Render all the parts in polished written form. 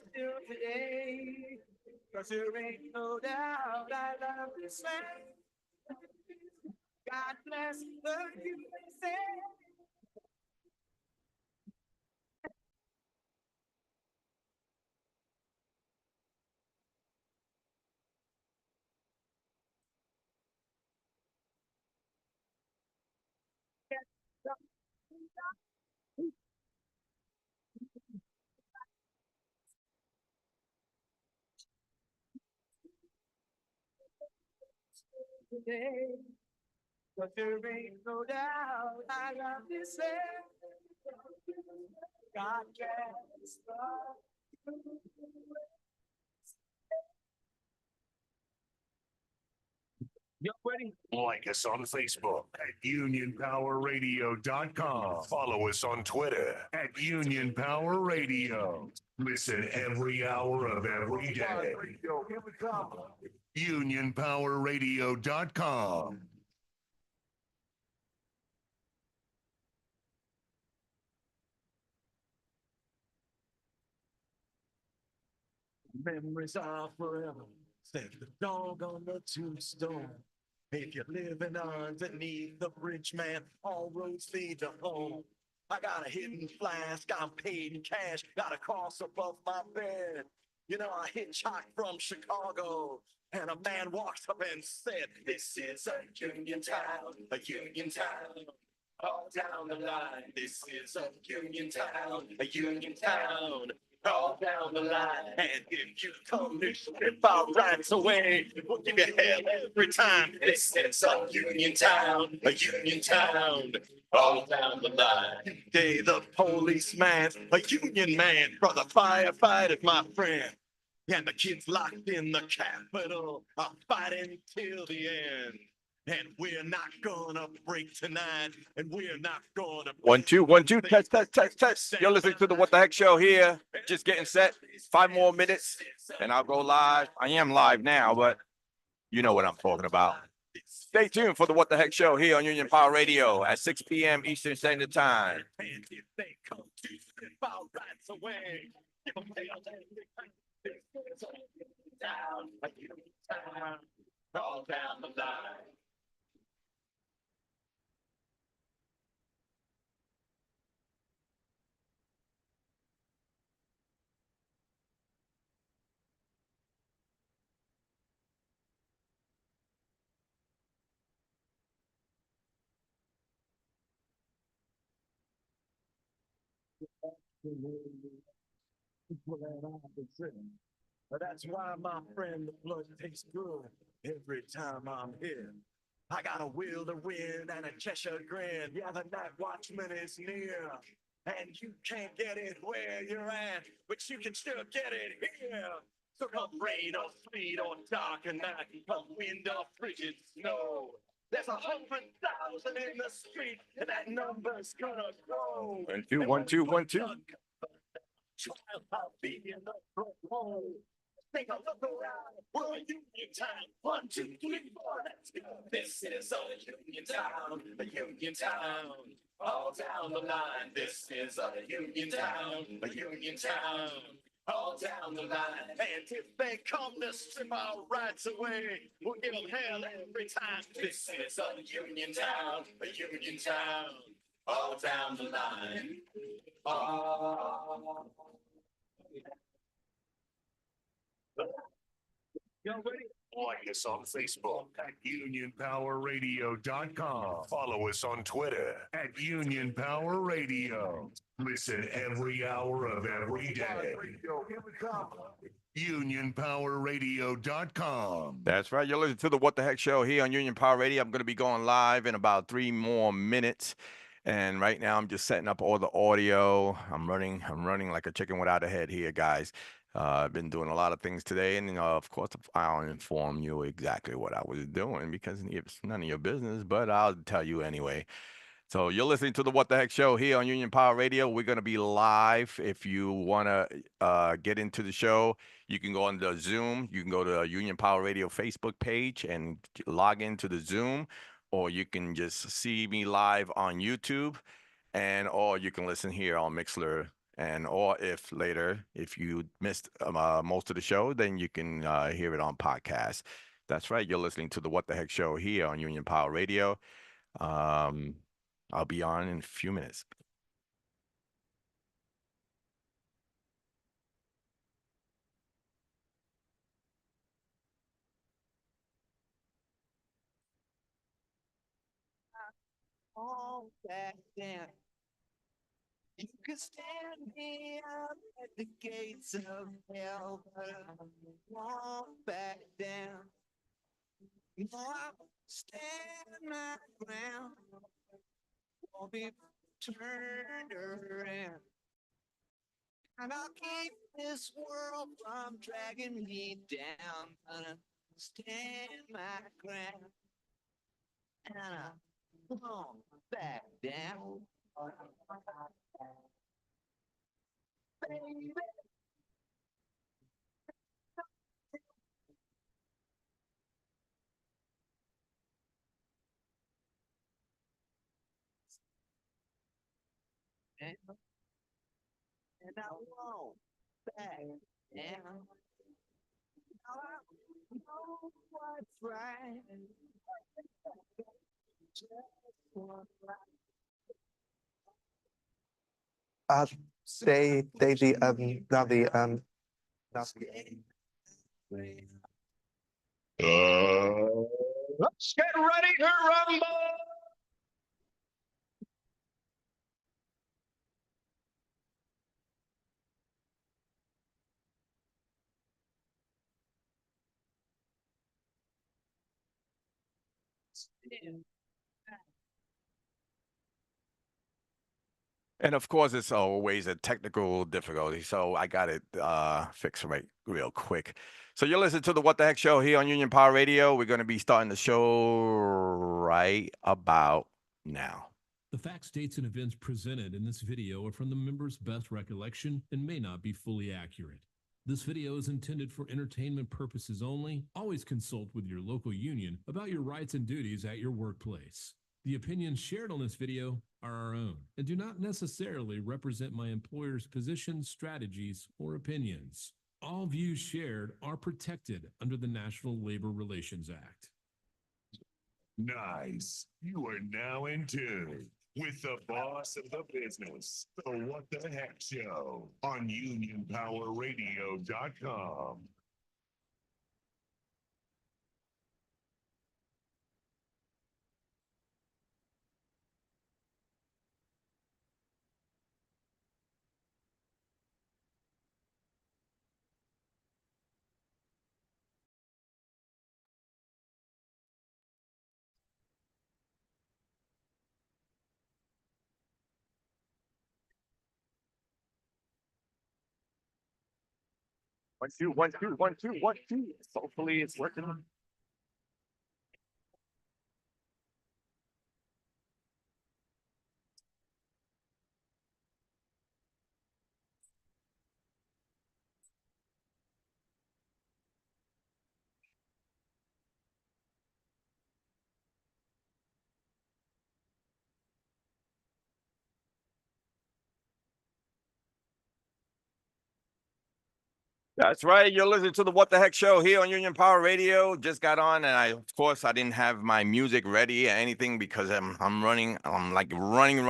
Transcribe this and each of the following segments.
still today. 'Cause there ain't no doubt I love this land. God bless the USA. Today. 'Cause there ain't no doubt I love this land. God bless the You ready? Like us on Facebook at UnionPowerRadio.com. Follow us on Twitter at Union Power Radio. Listen every hour of every day. Here we come. UnionPowerRadio.com. Memories are forever. Set the dog on the tombstone. If you're living underneath the bridge, man, all roads lead to home. I got a hidden flask, I'm paid in cash, got a cross above my bed. You know, I hitchhiked from Chicago, and a man walked up and said, "This is a union town, a union town. All down the line, this is a union town, a union town. All down the line, and if you come to strip our rights away, we'll give you hell every time. This is a union town, a union town. All down the line. Day the policeman's a union man, brother firefighter, my friend. And the kids locked in the Capitol are fighting till the end. And we're not gonna break tonight, and we're not gonna. 1 2 1 2 test test test test. You're listening to the What the Heck Show here. Just getting set. 5 more minutes, and I'll go live. I am live now, but you know what I'm talking about. Stay tuned for the What the Heck Show here on Union Power Radio at 6 p.m. Eastern Standard Time. And if they come to strip our rights away, give 'em hell every time. This is a union town, a union town. All down the line. But that's why, my friend, the blood tastes good every time I'm here. I got a will to win and a Cheshire grin. Yeah, the night watchman is near. And you can't get it where you're at, but you can still get it here. So come rain or sleet or dark and night, come wind or frigid snow. There's 100,000 in the street, and that number's gonna grow. 1 2 1 2 1 2. Child, I'll be in the front row. Take a look around. We're a union town. 1 2 3 4. Let's go. This is a union town. A union town. All down the line. This is a union town. A union town. All down the line. And if they come to strip our rights away, we'll give them hell every time. This is a union town. A union town. All down the line. Like us on Facebook at UnionPowerRadio.com. Follow us on Twitter at Union Power Radio. Listen every hour of every day. Here we come. UnionPowerRadio.com. That's right. You're listening to the What the Heck Show here on Union Power Radio. I'm going to be going live in about 3 more minutes. And right now I'm just setting up all the audio. I'm running like a chicken without a head here, guys. I've been doing a lot of things today, and of course, I'll inform you exactly what I was doing because it's none of your business, but I'll tell you anyway. So you're listening to the What the Heck Show here on Union Power Radio. We're going to be live. If you want to get into the show, you can go on the Zoom. You can go to Union Power Radio Facebook page and log into the Zoom, or you can just see me live on YouTube, or you can listen here on Mixler And or if later, if you missed most of the show, then you can hear it on podcast. That's right. You're listening to the What the Heck Show here on Union Power Radio. Um, I'll be on in a few minutes. All back down. You could stand me up at the gates of hell, but I won't back down. I'll stand my ground, won't be turned around. And I'll keep this world from dragging me down. Gonna stand my ground, and I won't back down. Baby. And I won't back down. I know what's right. Just one right. Now the Let's get ready to rumble. And of course, it's always a technical difficulty, so I got it fixed right real quick. So you're listening to the What the Heck Show here on Union Power Radio. We're going to be starting the show right about now. The facts, dates, and events presented in this video are from the member's best recollection and may not be fully accurate. This video is intended for entertainment purposes only. Always consult with your local union about your rights and duties at your workplace. The opinions shared on this video are our own and do not necessarily represent my employer's positions, strategies, or opinions. All views shared are protected under the National Labor Relations Act. Nice. You are now in tune with the boss of the business, the What the Heck Show on UnionPowerRadio.com. One, two, one, two, one, two, one, two. Hopefully it's working. That's right. You're listening to the What the Heck Show here on Union Power Radio. Just got on, and of course, I didn't have my music ready or anything because I'm running. I'm like running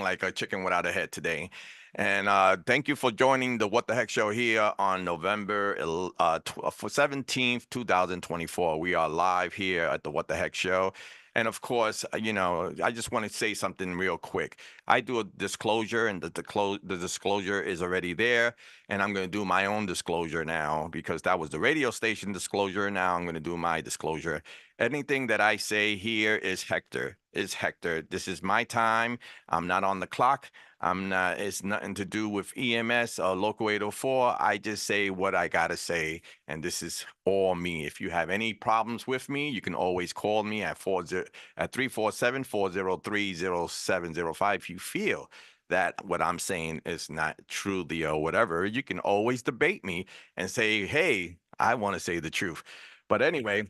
like a chicken without a head today. And thank you for joining the What the Heck Show here on November 17th, 2024. We are live here at the What the Heck Show. And of course, I just want to say something real quick. I do a disclosure, and the disclosure is already there. And I'm going to do my own disclosure now because that was the radio station disclosure. Now I'm going to do my disclosure. Anything that I say here is Hector. This is my time. I'm not on the clock. I'm not. It's nothing to do with EMS or Local 804. I just say what I gotta say, and this is all me. If you have any problems with me, you can always call me at 347-403-0705. If you feel that what I'm saying is not truly or whatever, you can always debate me and say, hey, I want to say the truth. But anyway,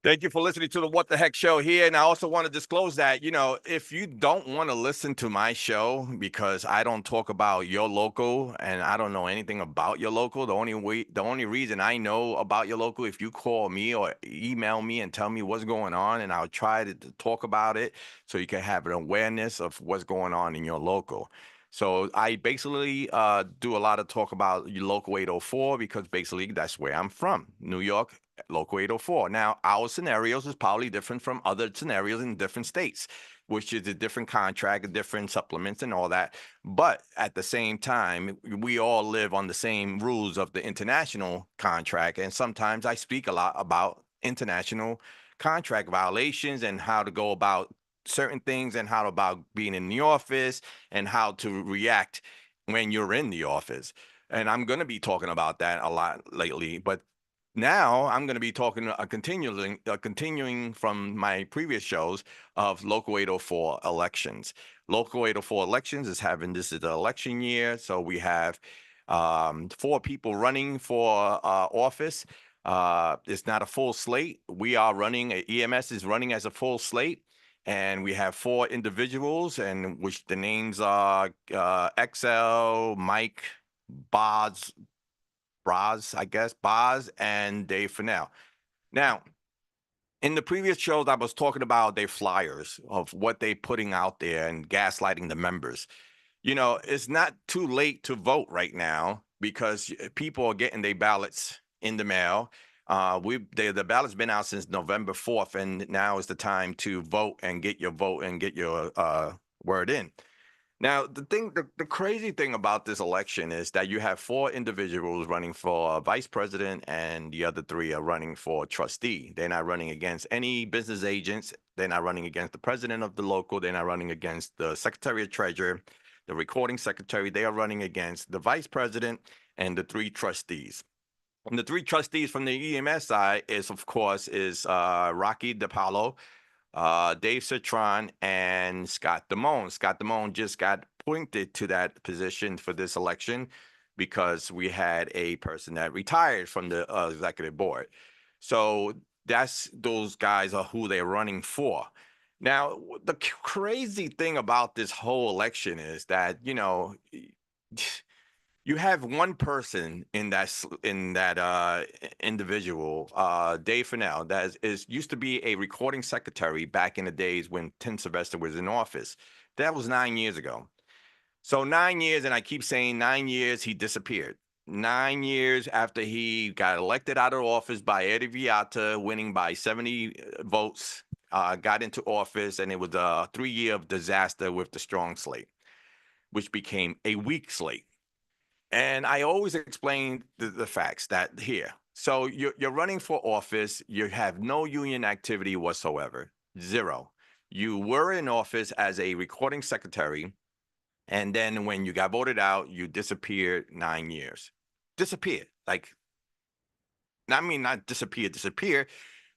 Thank you for listening to the What the Heck Show here. And I also want to disclose that, if you don't want to listen to my show because I don't talk about your local and I don't know anything about your local, the only reason I know about your local, if you call me or email me and tell me what's going on, and I'll try to talk about it so you can have an awareness of what's going on in your local. So I basically do a lot of talk about your local 804 because basically that's where I'm from, New York, local 804. Now, our scenarios is probably different from other scenarios in different states, which is a different contract, different supplements and all that. But at the same time, we all live on the same rules of the international contract. And sometimes I speak a lot about international contract violations and how to go about certain things and how about being in the office and how to react when you're in the office. And I'm going to be talking about that a lot lately, but now I'm going to be talking continuing from my previous shows of local 804 elections. Local 804 elections is having, this is the election year, so we have 4 people running for office. It's not a full slate. We are running, EMS is running as a full slate. And we have 4 individuals, and which the names are XL, Mike, Boz, I guess, Boz, and Dave Fennell. Now, in the previous shows, I was talking about their flyers of what they're putting out there and gaslighting the members. It's not too late to vote right now because people are getting their ballots in the mail. The ballot's been out since November 4th, and now is the time to vote and get your vote and get your word in. Now, the crazy thing about this election is that you have 4 individuals running for vice president, and the other 3 are running for trustee. They're not running against any business agents. They're not running against the president of the local. They're not running against the secretary of treasurer, the recording secretary. They are running against the vice president and the 3 trustees. And the 3 trustees from the EMS side is, of course, Rocky DePaulo, Dave Citron, and Scott Damone. Scott Damone just got appointed to that position for this election because we had a person that retired from the executive board. So those guys are who they're running for. Now, the crazy thing about this whole election is that, you have one person in that individual, Dave Fennell, that used to be a recording secretary back in the days when Tim Sylvester was in office. That was 9 years ago. So 9 years, and I keep saying 9 years, he disappeared. 9 years after he got elected out of office by Eddie Viata, winning by 70 votes, got into office, and it was a 3-year of disaster with the strong slate, which became a weak slate. And I always explain the facts that here. So you're running for office. You have no union activity whatsoever. 0. You were in office as a recording secretary. And then when you got voted out, you disappeared 9 years. Disappeared. Not disappear.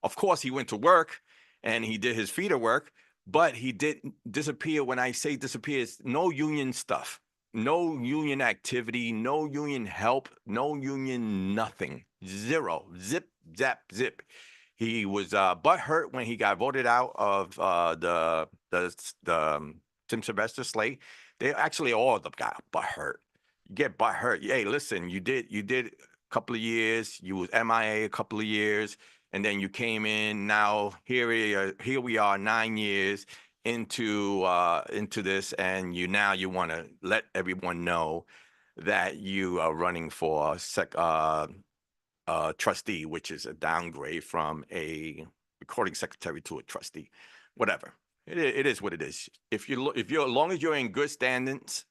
Of course, he went to work and he did his feeder work, but he didn't disappear. When I say disappear, it's no union stuff. No union activity, no union help, no union nothing. 0. Zip, zap, zip. He was butthurt when he got voted out of the Tim Sylvester slate. They actually all of them got butthurt. You get butthurt. Hey, listen, you did a couple of years. You was MIA a couple of years, and then you came in. Now here we are 9 years into this, and you want to let everyone know that you are running for trustee, which is a downgrade from a recording secretary to a trustee. Whatever, it is what it is. If you're as long as you're in good standings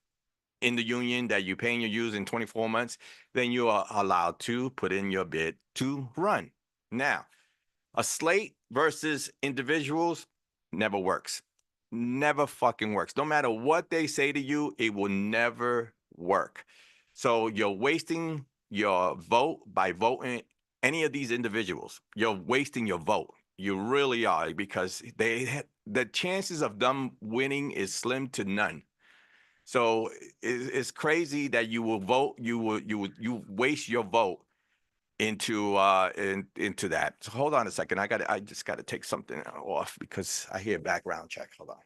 in the union that you're paying your dues in 24 months, then you are allowed to put in your bid to run. Now, a slate versus individuals never works. Never fucking works. No matter what they say to you, it will never work. So you're wasting your vote by voting any of these individuals. You're wasting your vote. You really are, because the chances of them winning is slim to none. So it's crazy that you will vote. You waste your vote into that. So hold on a second. I just gotta take something off because I hear background check. Hold on.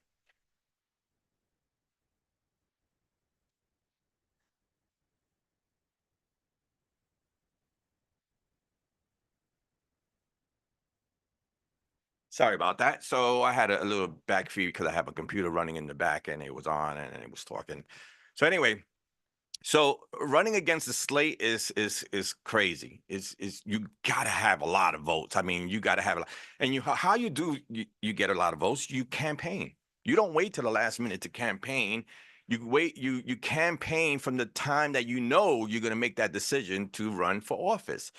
Sorry about that. So I had a little back feed because I have a computer running in the back and it was on and it was talking. So anyway, so running against the slate is crazy. Is you gotta have a lot of votes. I mean, you gotta have a lot. And how you do you get a lot of votes? You campaign. You don't wait till the last minute to campaign. You campaign from the time that you know you're gonna make that decision to run for office.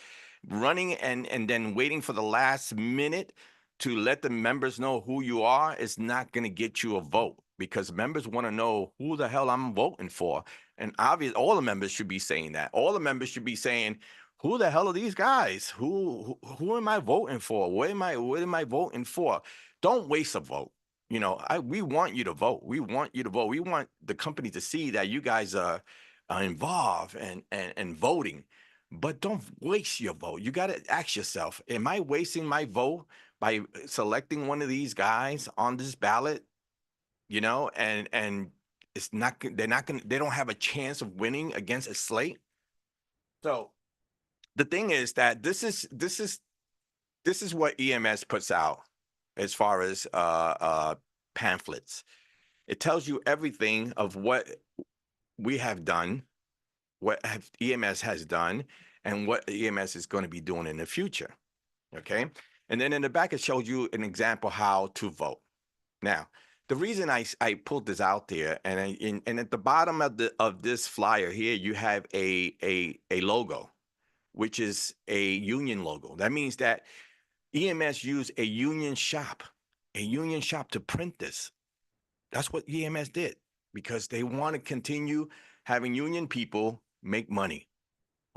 Running and then waiting for the last minute to let the members know who you are is not gonna get you a vote because members want to know who the hell I'm voting for. And obviously, all the members should be saying that. All the members should be saying, "Who the hell are these guys? Who am I voting for? What am I voting for?" Don't waste a vote. We want you to vote. We want you to vote. We want the company to see that you guys are involved and voting. But don't waste your vote. You got to ask yourself, am I wasting my vote by selecting one of these guys on this ballot? And it's not they don't have a chance of winning against a slate. So the thing is that this is what EMS puts out as far as pamphlets. It tells you everything of what we have done, EMS has done, and what EMS is going to be doing in the future. Okay. And then in the back, it shows you an example how to vote. Now, the reason I pulled this out there, and at the bottom of this flyer here, you have a logo, which is a union logo. That means that EMS used a union shop to print this. That's what EMS did because they want to continue having union people make money,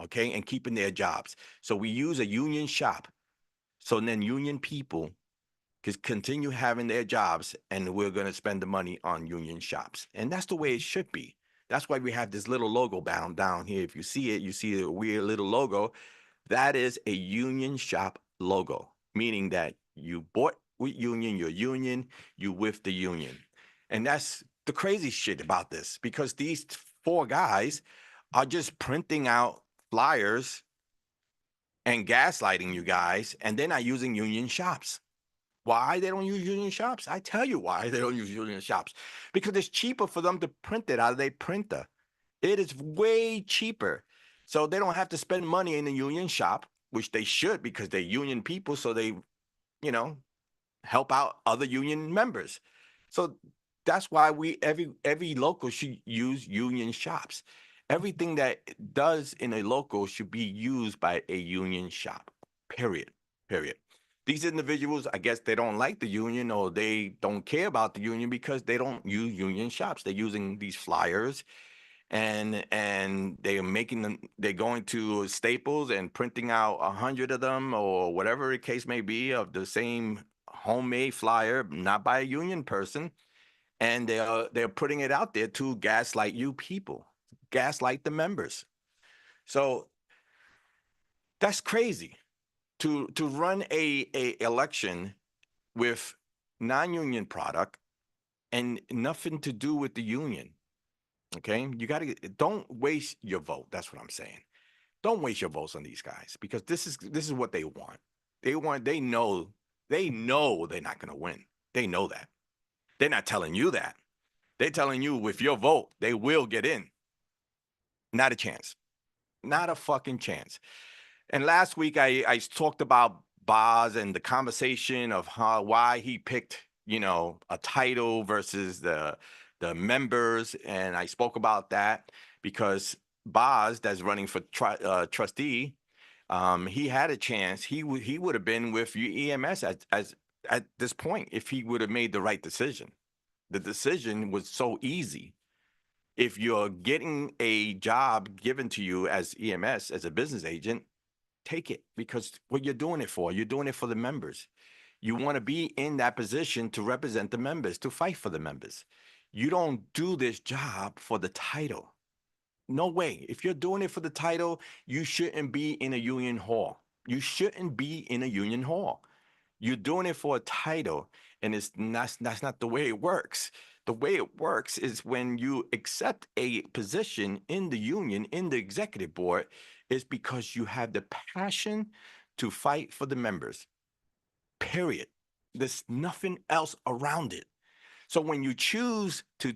okay, and keeping their jobs. So we use a union shop. So then union people continue having their jobs and we're going to spend the money on union shops. And that's the way it should be. That's why we have this little logo bound down here. If you see it, you see a weird little logo. That is a union shop logo, meaning that you bought with union, your union, you with the union. And that's the crazy shit about this because these four guys are just printing out flyers and gaslighting you guys, and they're not using union shops. Why they don't use union shops? I tell you why they don't use union shops. Because it's cheaper for them to print it out of their printer. It is way cheaper. So they don't have to spend money in the union shop, which they should because they're union people. So they, help out other union members. So that's why every local should use union shops. Everything that it does in a local should be used by a union shop. Period. These individuals, I guess they don't like the union or they don't care about the union because they don't use union shops. They're using these flyers and they're going to Staples and printing out 100 of them or whatever the case may be of the same homemade flyer, not by a union person. And they're putting it out there to gaslight you people, gaslight the members. So that's crazy. To run a election with non-union product and nothing to do with the union. Okay, don't waste your vote. That's what I'm saying. Don't waste your votes on these guys because this is what they want. They know they're not going to win. They know that. They're not telling you that. They're telling you with your vote they will get in. Not a chance. Not a fucking chance. And last week I talked about Boz and the conversation of why he picked, a title versus the members, and I spoke about that because Boz, that's running for trustee, he had a chance. He would have been with EMS as at this point if he would have made the right decision. The decision was so easy. If you're getting a job given to you as EMS, as a business agent, take it because what you're doing it for the members. You want to be in that position to represent the members, to fight for the members. You don't do this job for the title. No way. If you're doing it for the title, you shouldn't be in a union hall. You shouldn't be in a union hall. You're doing it for a title, and it's not, that's not the way it works. The way it works is when you accept a position in the union, in the executive board, is because you have the passion to fight for the members. Period. There's nothing else around it. So when you choose to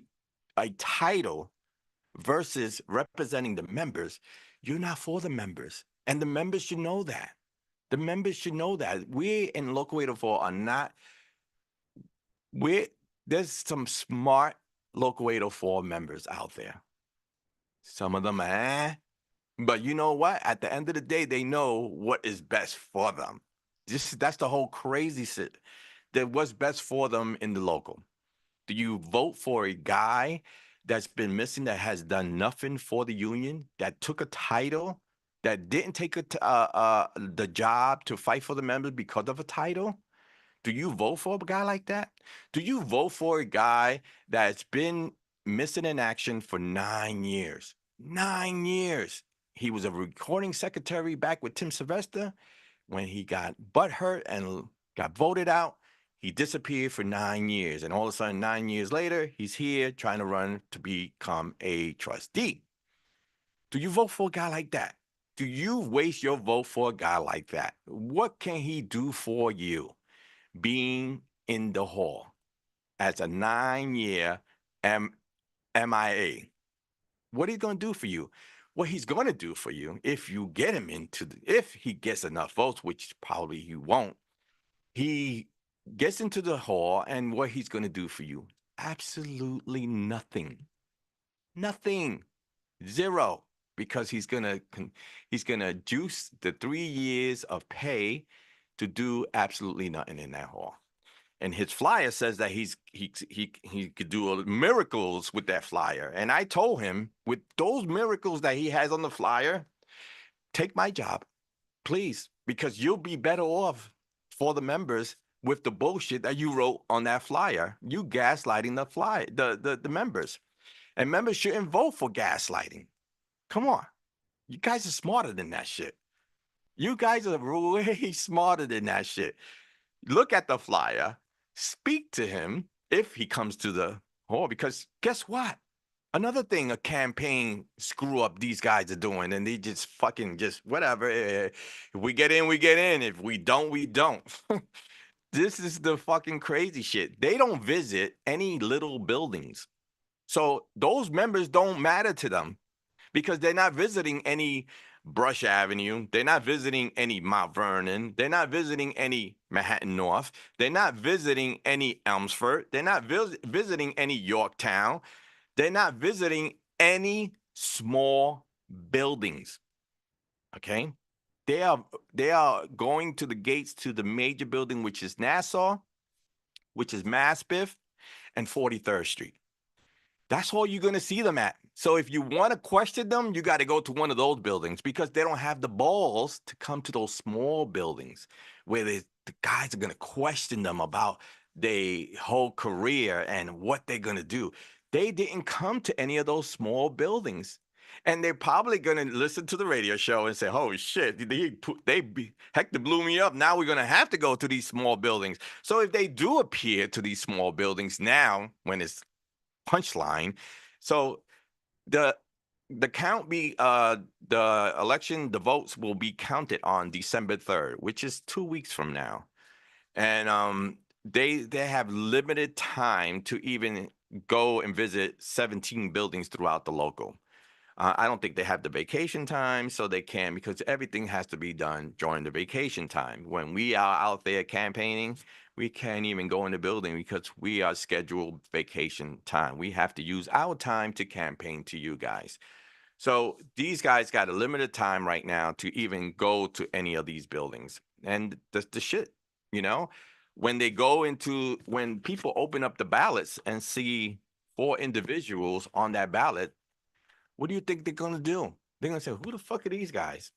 a title versus representing the members, you're not for the members. And the members should know that. The members should know that. We in Local 804 are not, there's some smart Local 804 members out there. Some of them, but you know what? At the end of the day, they know what is best for them. That's the whole crazy shit. That what's best for them in the local. Do you vote for a guy that's been missing, that has done nothing for the union, that took a title, that didn't take the job to fight for the members because of a title? Do you vote for a guy like that? Do you vote for a guy that's been missing in action for 9 years? 9 years. He was a recording secretary back with Tim Sylvester. When he got butthurt and got voted out, he disappeared for 9 years. And all of a sudden, 9 years later, he's here trying to run to become a trustee. Do you vote for a guy like that? Do you waste your vote for a guy like that? What can he do for you being in the hall as a 9-year MIA? What are you going to do for you? What he's going to do for you, if you get him if he gets enough votes, which probably he won't, he gets into the hall, and what he's going to do for you? Absolutely nothing. Nothing. Zero. Because he's gonna juice the 3 years of pay to do absolutely nothing in that hall. And his flyer says that he could do miracles with that flyer. And I told him, with those miracles that he has on the flyer, take my job, please, because you'll be better off for the members with the bullshit that you wrote on that flyer. You gaslighting the the members. And members shouldn't vote for gaslighting. Come on. You guys are smarter than that shit. You guys are way smarter than that shit. Look at the flyer. Speak to him if he comes to the hall, because guess what? Another thing a campaign screw up these guys are doing, and they just fucking just whatever. If we get in, we get in. If we don't, we don't. This is the fucking crazy shit. They don't visit any little buildings. So those members don't matter to them, because they're not visiting any Brush Avenue. They're not visiting any Mount Vernon. They're not visiting any Manhattan North. They're not visiting any Elmsford. They're not visiting any Yorktown. They're not visiting any small buildings. Okay? They are going to the gates to the major building, which is Nassau, which is Maspeth, and 43rd Street. That's all you're going to see them at. So if you want to question them, you got to go to one of those buildings, because they don't have the balls to come to those small buildings where the guys are going to question them about their whole career and what they're going to do. They didn't come to any of those small buildings. And they're probably going to listen to the radio show and say, oh, shit, Hector blew me up. Now we're going to have to go to these small buildings. So if they do appear to these small buildings now, when it's punchline, so the count the election, the votes will be counted on December 3rd, which is 2 weeks from now. And they have limited time to even go and visit 17 buildings throughout the local. I don't think they have the vacation time, so they can, because everything has to be done during the vacation time. When we are out there campaigning, we can't even go in the building because we are scheduled vacation time. We have to use our time to campaign to you guys. So these guys got a limited time right now to even go to any of these buildings. And the shit, you know, when people open up the ballots and see 4 individuals on that ballot, what do you think they're going to do? They're going to say, who the fuck are these guys?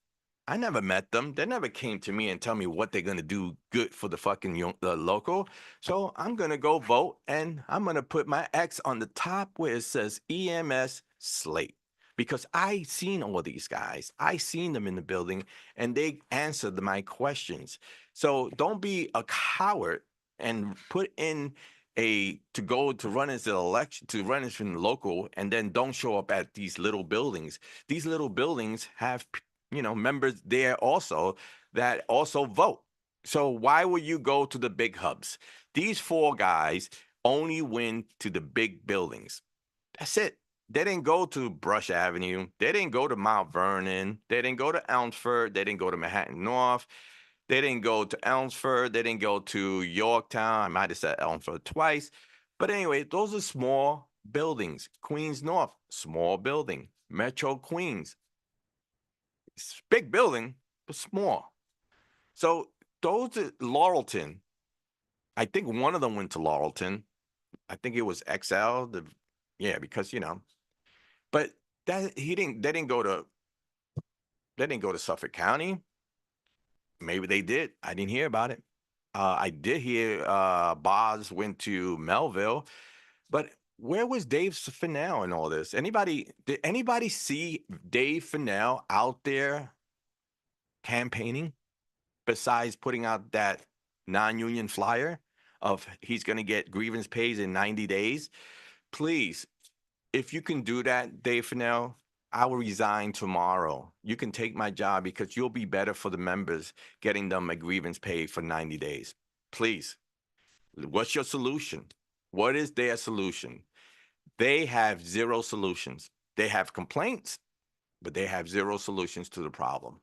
I never met them. They never came to me and tell me what they're going to do good for the fucking the local. So I'm going to go vote, and I'm going to put my X on the top where it says EMS slate, because I seen all these guys. I seen them in the building and they answered my questions. So don't be a coward and put in to go to run as an election, to run as in local, and then don't show up at these little buildings. These little buildings have, members there also that also vote. So why would you go to the big hubs? These four guys only went to the big buildings. That's it. They didn't go to Brush Avenue. They didn't go to Mount Vernon. They didn't go to Elmsford. They didn't go to Manhattan North. They didn't go to Elmsford. They didn't go to Yorktown. I might have said Elmsford twice. But anyway, those are small buildings. Queens North, small building. Metro Queens, big building, but small. So those are Laurelton. I think one of them went to Laurelton. I think it was XL. Because but they didn't go to Suffolk County. Maybe they did. I didn't hear about it. I did hear Boz went to Melville, but where was Dave Fennell in all this? Did anybody see Dave Fennell out there campaigning besides putting out that non-union flyer of he's going to get grievance pays in 90 days? Please, if you can do that, Dave Fennell, I will resign tomorrow. You can take my job because you'll be better for the members getting them a grievance paid for 90 days. Please. What's your solution? What is their solution? They have zero solutions. They have complaints, but they have zero solutions to the problem.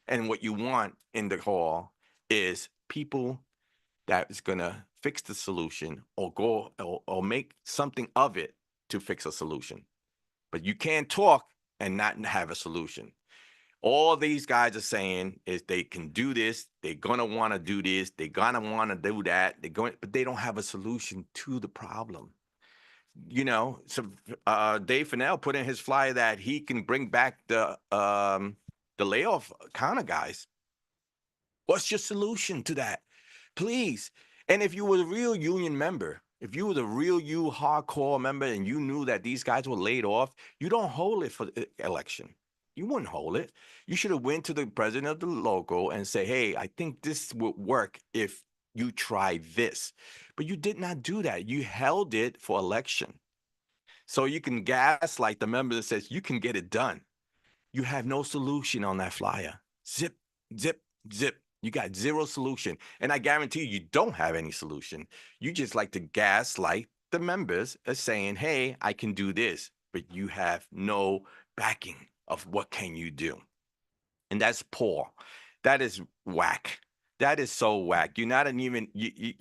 And what you want in the hall is people that is going to fix the solution or make something of it to fix a solution. But you can't talk and not have a solution. All these guys are saying is they can do this, they're gonna want to do this, they're gonna want to do that, but they don't have a solution to the problem. So Dave Fennell put in his flyer that he can bring back the layoff kind of guys. What's your solution to that? Please. And if you were a real union member, if you were the real hardcore member and you knew that these guys were laid off, you don't hold it for the election. You wouldn't hold it. You should have went to the president of the local and say, hey, I think this would work if you try this. But you did not do that. You held it for election. So you can gaslight the member that says you can get it done. You have no solution on that flyer. Zip, zip, zip. You got zero solution. And I guarantee you don't have any solution. You just like to gaslight the members as saying, hey, I can do this, but you have no backing of what can you do. And that's poor. That is whack. That is so whack. You're not even, you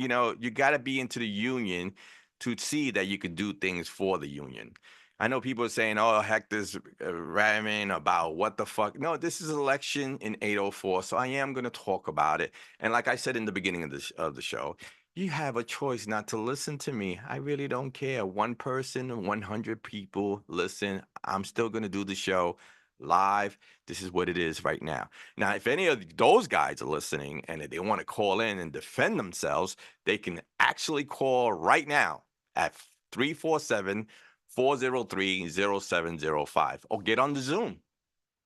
got to be into the union to see that you can do things for the union. I know people are saying, oh, heck, this ramming about what the fuck. No, this is election in 804, so I am going to talk about it. And like I said in the beginning of the show, you have a choice not to listen to me. I really don't care. One person, 100 people listen. I'm still going to do the show live. This is what it is right now. Now, if any of those guys are listening and if they want to call in and defend themselves, they can actually call right now at 347-403-0705 or get on the Zoom.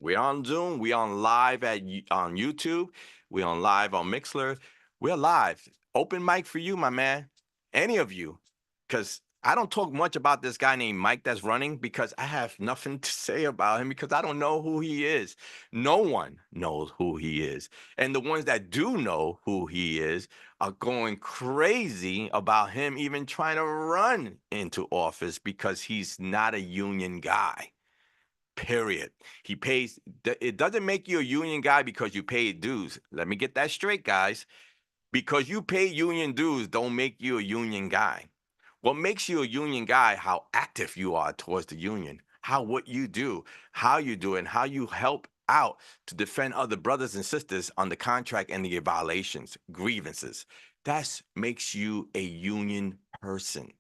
We're on Zoom. We're on live on YouTube. We're on live on Mixler. We're live. Open mic for you, my man. Any of you. Because I don't talk much about this guy named Mike that's running because I have nothing to say about him because I don't know who he is. No one knows who he is. And the ones that do know who he is are going crazy about him even trying to run into office because he's not a union guy. Period. He pays. It doesn't make you a union guy because you pay dues. Let me get that straight, guys. Because you pay union dues don't make you a union guy. What makes you a union guy, how active you are towards the union, what you do, how you do it, and how you help out to defend other brothers and sisters on the contract and the violations, grievances. That makes you a union person.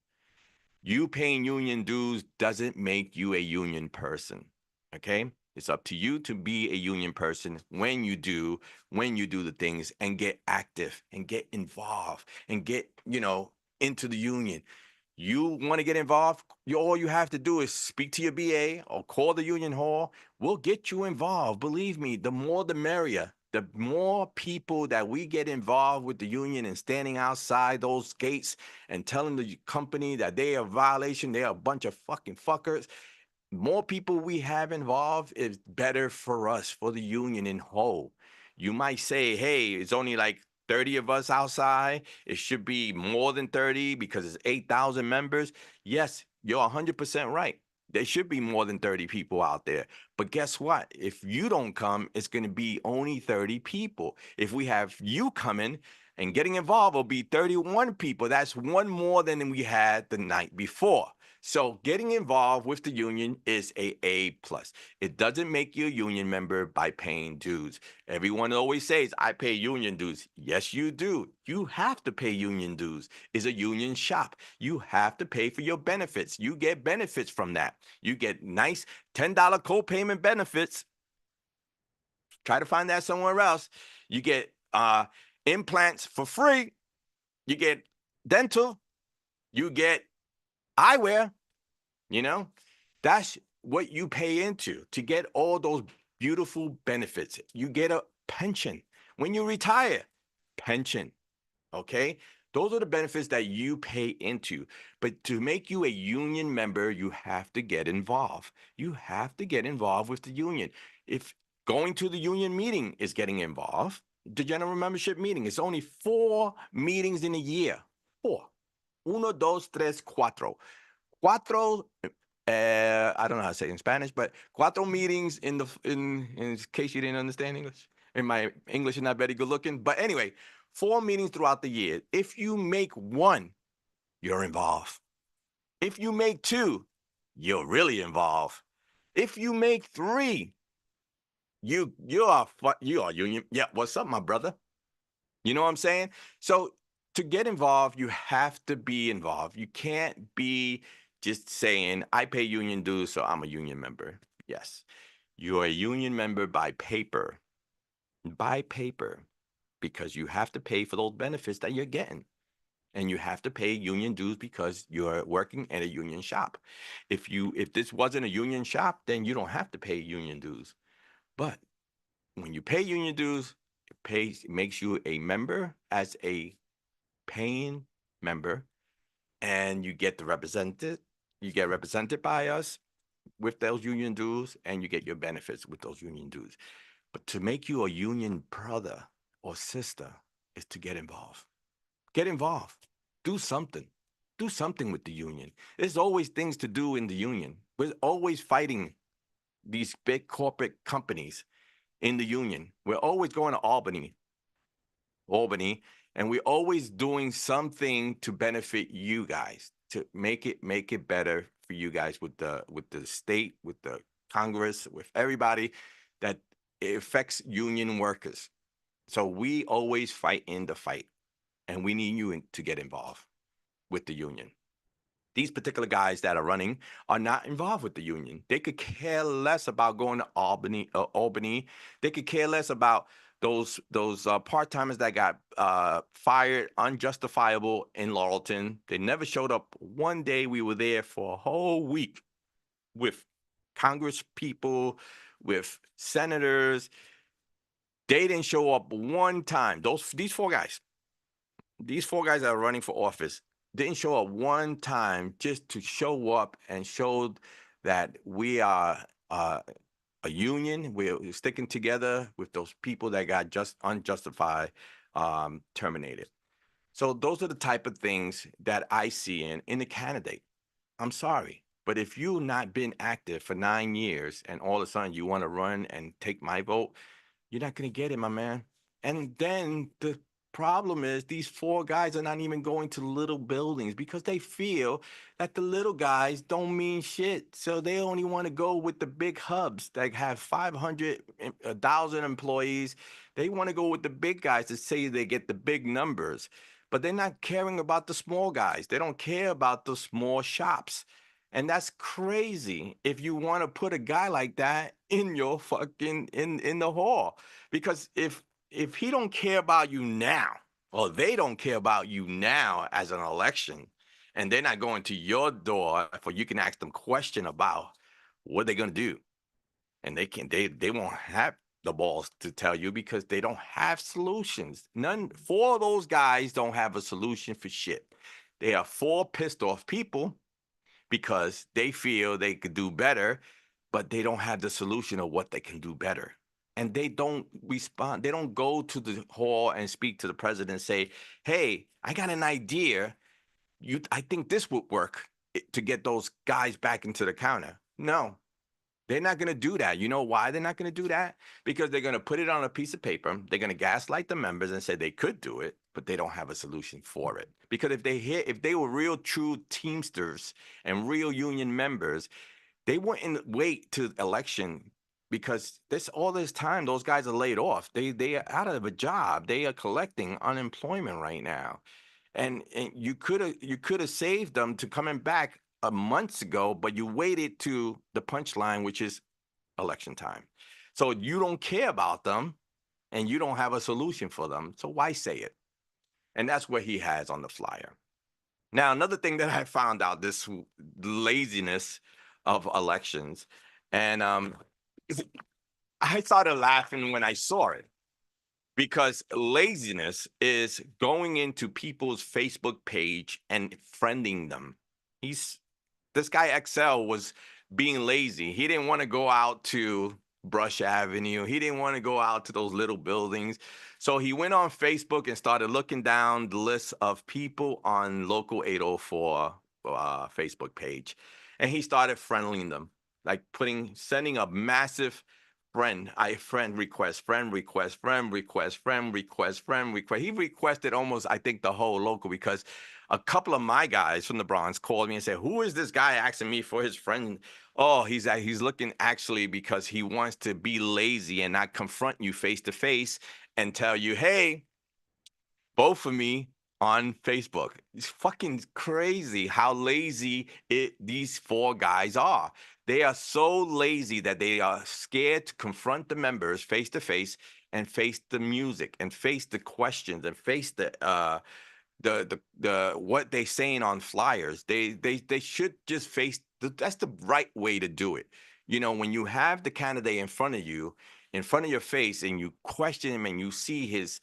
You paying union dues doesn't make you a union person, okay? It's up to you to be a union person when you do the things and get active and get involved and get, into the union. You want to get involved, all you have to do is speak to your BA or call the union hall. We'll get you involved. Believe me, the more the merrier. The more people that we get involved with the union and standing outside those gates and telling the company that they are a violation, they are a bunch of fucking fuckers. More people we have involved is better for us, for the union in whole. You might say, hey, it's only like 30 of us outside. It should be more than 30 because it's 8,000 members. Yes, you're 100% right. There should be more than 30 people out there. But guess what? If you don't come, it's going to be only 30 people. If we have you coming and getting involved, will be 31 people. That's one more than we had the night before. So getting involved with the union is A+. It doesn't make you a union member by paying dues. Everyone always says, I pay union dues. Yes, you do. You have to pay union dues. It's a union shop. You have to pay for your benefits. You get benefits from that. You get nice $10 co-payment benefits. Try to find that somewhere else. You get implants for free. You get dental. You get eyewear. You know, that's what you pay into to get all those beautiful benefits. You get a pension when you retire, pension. Okay. Those are the benefits that you pay into. But to make you a union member, you have to get involved. You have to get involved with the union. If going to the union meeting is getting involved, the general membership meeting, it's only 4 meetings in a year. 4. 1, 2, 3, 4. Cuatro, I don't know how to say it in Spanish, but cuatro meetings in case you didn't understand English. And my English is not very good looking. But anyway, 4 meetings throughout the year. If you make 1, you're involved. If you make 2, you're really involved. If you make 3, you are union. Yeah, what's up, my brother? You know what I'm saying? So to get involved, you have to be involved. You can't be just saying, I pay union dues, so I'm a union member. Yes, you're a union member by paper, because you have to pay for those benefits that you're getting. And you have to pay union dues because you're working at a union shop. If this wasn't a union shop, then you don't have to pay union dues. But when you pay union dues, it makes you a member as a paying member, and you get represented by us with those union dues, and you get your benefits with those union dues. But to make you a union brother or sister is to get involved. Get involved. Do something. Do something with the union. There's always things to do in the union. We're always fighting these big corporate companies in the union. We're always going to Albany, and we're always doing something to benefit you guys, to make it better for you guys with the state, with the Congress, with everybody, that it affects union workers. So we always fight in the fight, and we need you to get involved with the union. These particular guys that are running are not involved with the union. They could care less about going to Albany. They could care less about those part-timers that got fired unjustifiable in Laurelton. They never showed up. One day we were there for a whole week with Congress people, with senators. They didn't show up one time. These four guys that are running for office didn't show up one time just to show up and show that we are a union. We're sticking together with those people that got just unjustified terminated. So those are the type of things that I see in the candidate. I'm sorry, but if you've not been active for 9 years and all of a sudden you want to run and take my vote, you're not going to get it, my man. And then the problem is these 4 guys are not even going to little buildings because they feel that the little guys don't mean shit. So they only want to go with the big hubs that have 500, 1,000 employees. They want to go with the big guys to say they get the big numbers, but they're not caring about the small guys. They don't care about the small shops. And that's crazy if you want to put a guy like that in your fucking in the hall. Because if he don't care about you now, or they don't care about you now as an election, and they're not going to your door for you can ask them question about what they're going to do. And they won't have the balls to tell you because they don't have solutions. Four of those guys don't have a solution for shit. They are four pissed off people because they feel they could do better, but they don't have the solution of what they can do better. And they don't respond. They don't go to the hall and speak to the president and say, hey, I got an idea. I think this would work to get those guys back into the counter. No, they're not going to do that. You know why they're not going to do that? Because they're going to put it on a piece of paper. They're going to gaslight the members and say they could do it, but they don't have a solution for it. Because if they were real true Teamsters and real union members, they wouldn't wait to election because all this time those guys are laid off. They are out of a job. They are collecting unemployment right now. And you could have saved them to coming back a months ago, but you waited to the punchline, which is election time. So you don't care about them and you don't have a solution for them. So why say it? And that's what he has on the flyer. Now, another thing that I found out, this laziness of elections, and I started laughing when I saw it. Because laziness is going into people's Facebook page and friending them. This guy XL was being lazy. He didn't want to go out to Brush Avenue. He didn't want to go out to those little buildings. So he went on Facebook and started looking down the list of people on Local 804 Facebook page. And he started friending them, like sending a massive friend request. He requested almost, I think, the whole local because a couple of my guys from the Bronx called me and said, who is this guy asking me for his friend? Oh, he's looking actually because he wants to be lazy and not confront you face to face and tell you, hey, vote for me on Facebook. It's fucking crazy how lazy these four guys are. They are so lazy that they are scared to confront the members face to face and face the music and face the questions and face the what they're saying on flyers. They should just face that's the right way to do it. You know, when you have the candidate in front of you, in front of your face, and you question him and you see his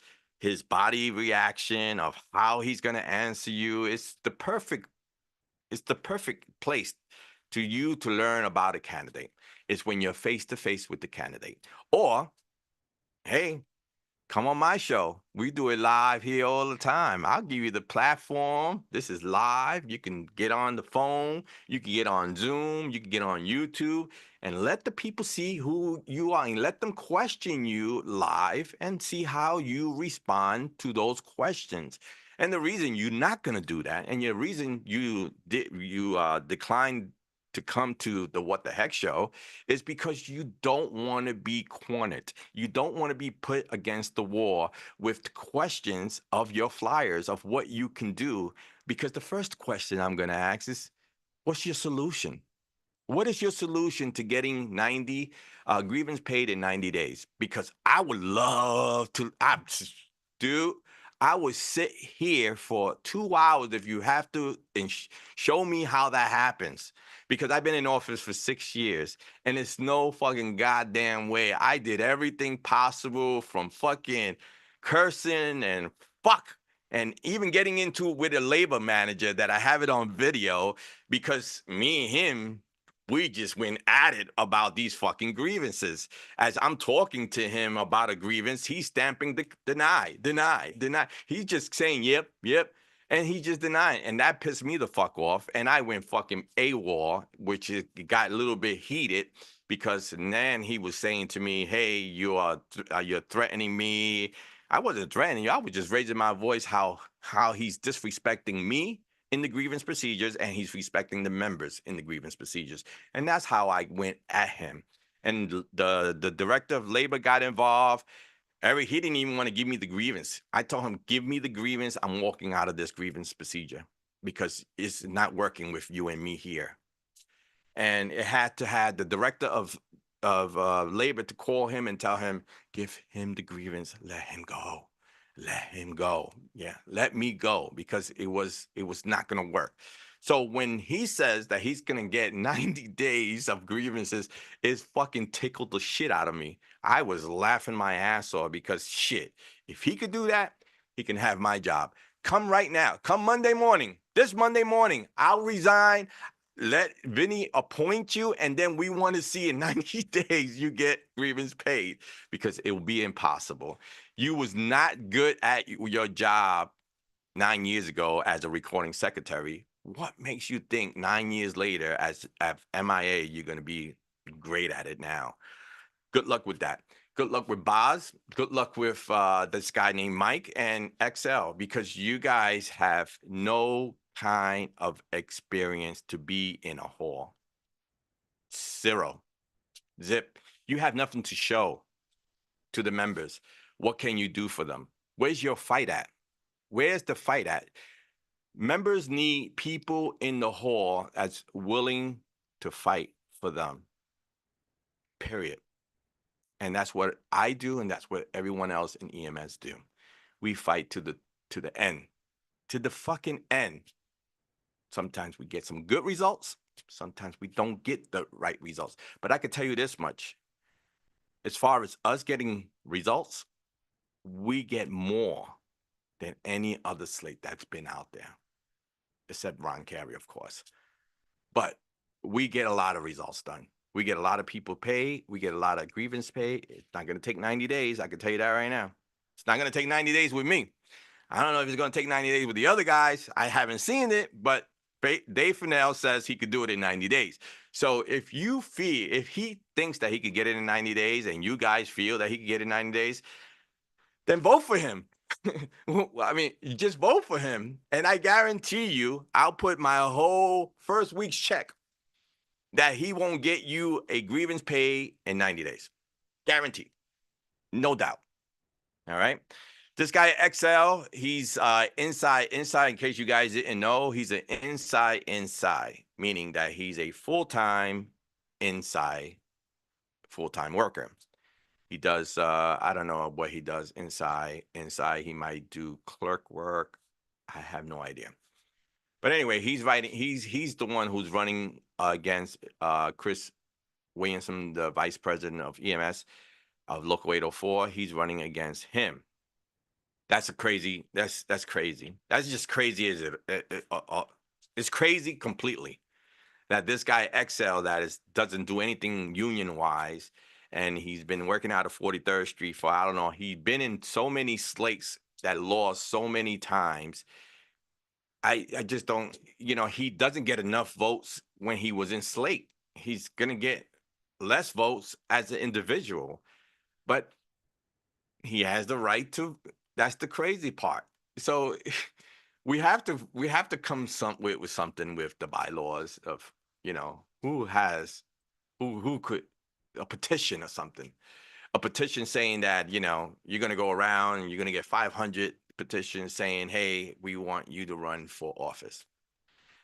body reaction of how he's going to answer you, it's the perfect place to learn about a candidate. It's when you're face to face with the candidate. Or, hey, come on my show. We do it live here all the time. I'll give you the platform. This is live. You can get on the phone. You can get on Zoom. You can get on YouTube and let the people see who you are and let them question you live and see how you respond to those questions. And the reason you're not going to do that and the reason you declined to come to the What the Heck show is because you don't want to be cornered. You don't want to be put against the wall with questions of your flyers of what you can do. Because the first question I'm going to ask is, what's your solution? What is your solution to getting 90 grievance paid in 90 days? Because I would love to, I would sit here for 2 hours if you have to and show me how that happens. Because I've been in office for 6 years and it's no fucking goddamn way. I did everything possible from fucking cursing and fuck and even getting into it with a labor manager that I have it on video because me and him, we just went at it about these fucking grievances. As I'm talking to him about a grievance, he's stamping the deny. He's just saying, yep. And he just denied. And that pissed me the fuck off. And I went fucking AWOL, which got a little bit heated because then he was saying to me, hey, you're threatening me. I wasn't threatening you. I was just raising my voice how he's disrespecting me in the grievance procedures and he's respecting the members in the grievance procedures. And that's how I went at him. And the director of labor got involved. He didn't even want to give me the grievance. I told him, give me the grievance. I'm walking out of this grievance procedure because it's not working with you and me here. And it had to have the director of labor to call him and tell him, give him the grievance, let him go. let him go. Yeah, let me go, because it was not going to work. So when he says that he's going to get 90 days of grievances, it fucking tickled the shit out of me. I was laughing my ass off, because shit, if he could do that, he can have my job. Come right now. Come Monday morning. This Monday morning, I'll resign. Let Vinny appoint you, and then we want to see in 90 days you get grievance paid, because it will be impossible. You was not good at your job 9 years ago as a recording secretary. What makes you think 9 years later as MIA you're going to be great at it now? Good luck with that. Good luck with Boz. Good luck with this guy named Mike and XL, because you guys have no kind of experience to be in a hall. Zero. Zip. You have nothing to show to the members. What can you do for them? Where's your fight at? Where's the fight at? Members need people in the hall that's willing to fight for them. Period. And that's what I do, and that's what everyone else in EMS do. We fight to the end. To the fucking end. Sometimes we get some good results. Sometimes we don't get the right results. But I can tell you this much. As far as us getting results, we get more than any other slate that's been out there, except Ron Carey, of course. But we get a lot of results done. We get a lot of people paid. We get a lot of grievance paid. It's not going to take 90 days. I can tell you that right now. It's not going to take 90 days with me. I don't know if it's going to take 90 days with the other guys. I haven't seen it, but Dave Fennell says he could do it in 90 days. So if he thinks that he could get it in 90 days and you guys feel that he could get it in 90 days, then vote for him. I mean, just vote for him. And I guarantee you, I'll put my whole first week's check that he won't get you a grievance paid in 90 days. Guaranteed. No doubt. All right. This guy XL, he's inside, in case you guys didn't know, he's an inside, meaning that he's a full-time worker. He does, I don't know what he does inside. He might do clerk work. I have no idea. But anyway, he's the one who's running against Chris Williamson, the vice president of EMS of Local 804. He's running against him. That's crazy. That's crazy. That's just crazy as it's crazy completely that this guy XL doesn't do anything union wise, and he's been working out of 43rd Street for, I don't know, he's been in so many slates that lost so many times. I just don't, he doesn't get enough votes when he was in slate. He's gonna get less votes as an individual, but he has the right to. That's the crazy part. So we have to come with something with the bylaws of, who could, a petition or something, a petition saying that, you're going to go around and you're going to get 500 petitions saying, hey, we want you to run for office.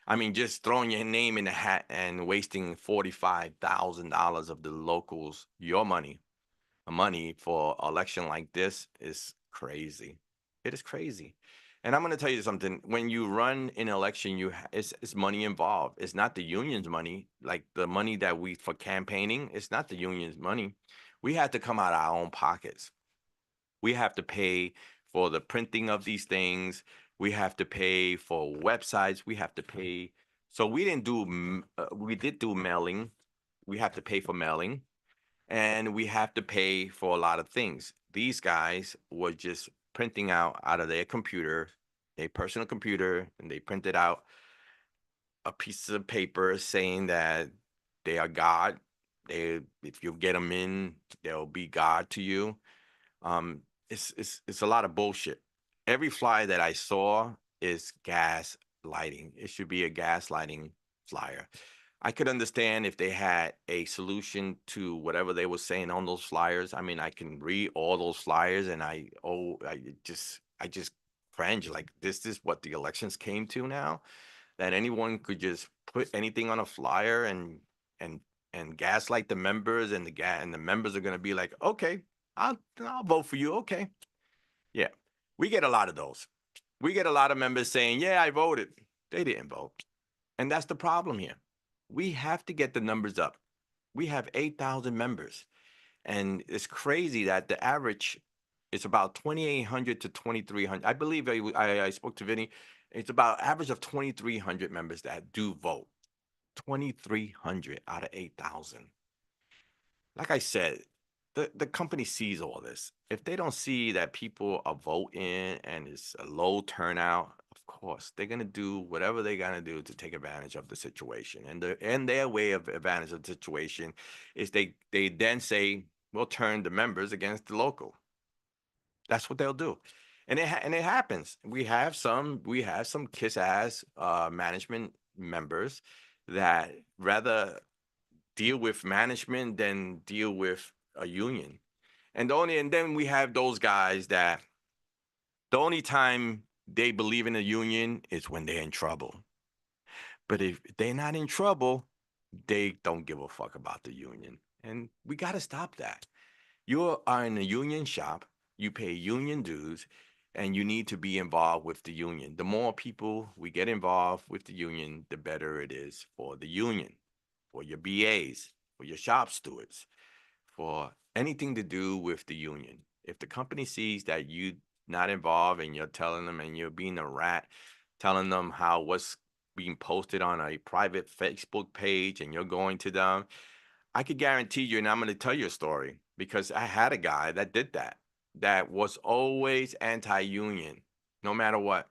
I mean, just throwing your name in the hat and wasting $45,000 of the locals, your money for election like this is crazy. It is crazy. And I'm going to tell you something. When you run an election, it's money involved. It's not the union's money, like the money that for campaigning. It's not the union's money. We have to come out of our own pockets. We have to pay for the printing of these things. We have to pay for websites. We have to pay. So we did do mailing. We have to pay for mailing. And we have to pay for a lot of things. These guys were just printing out of their computer, their personal computer, and they printed out a piece of paper saying that they are God. If you get them in, they'll be God to you. It's a lot of bullshit. Every flyer that I saw is gas lighting. It should be a gas lighting flyer. I could understand if they had a solution to whatever they were saying on those flyers. I mean, I can read all those flyers and I just cringe. Like, this is what the elections came to now, that anyone could just put anything on a flyer and gaslight the members, and the members are going to be like, okay, I'll vote for you. Okay. Yeah. We get a lot of those. We get a lot of members saying, yeah, I voted. They didn't vote. And that's the problem here. We have to get the numbers up. We have 8,000 members. And it's crazy that the average is about 2,800 to 2,300. I believe I spoke to Vinny. It's about average of 2,300 members that do vote. 2,300 out of 8,000. Like I said, the company sees all this. If they don't see that people are voting and it's a low turnout, of course they're gonna do whatever they're gonna do to take advantage of the situation. And their way of advantage of the situation is they then say we'll turn the members against the local. That's what they'll do. And it happens. We have some kiss ass management members that rather deal with management than deal with a union. And then we have those guys that the only time they believe in a union is when they're in trouble. But if they're not in trouble, they don't give a fuck about the union. And we got to stop that. You are in a union shop, you pay union dues, and you need to be involved with the union. The more people we get involved with the union, the better it is for the union, for your BAs, for your shop stewards, for anything to do with the union. If the company sees that you not involved and you're telling them and you're being a rat, telling them how what's being posted on a private Facebook page and you're going to them, I could guarantee you, and I'm going to tell you a story because I had a guy that did that, that was always anti-union, no matter what,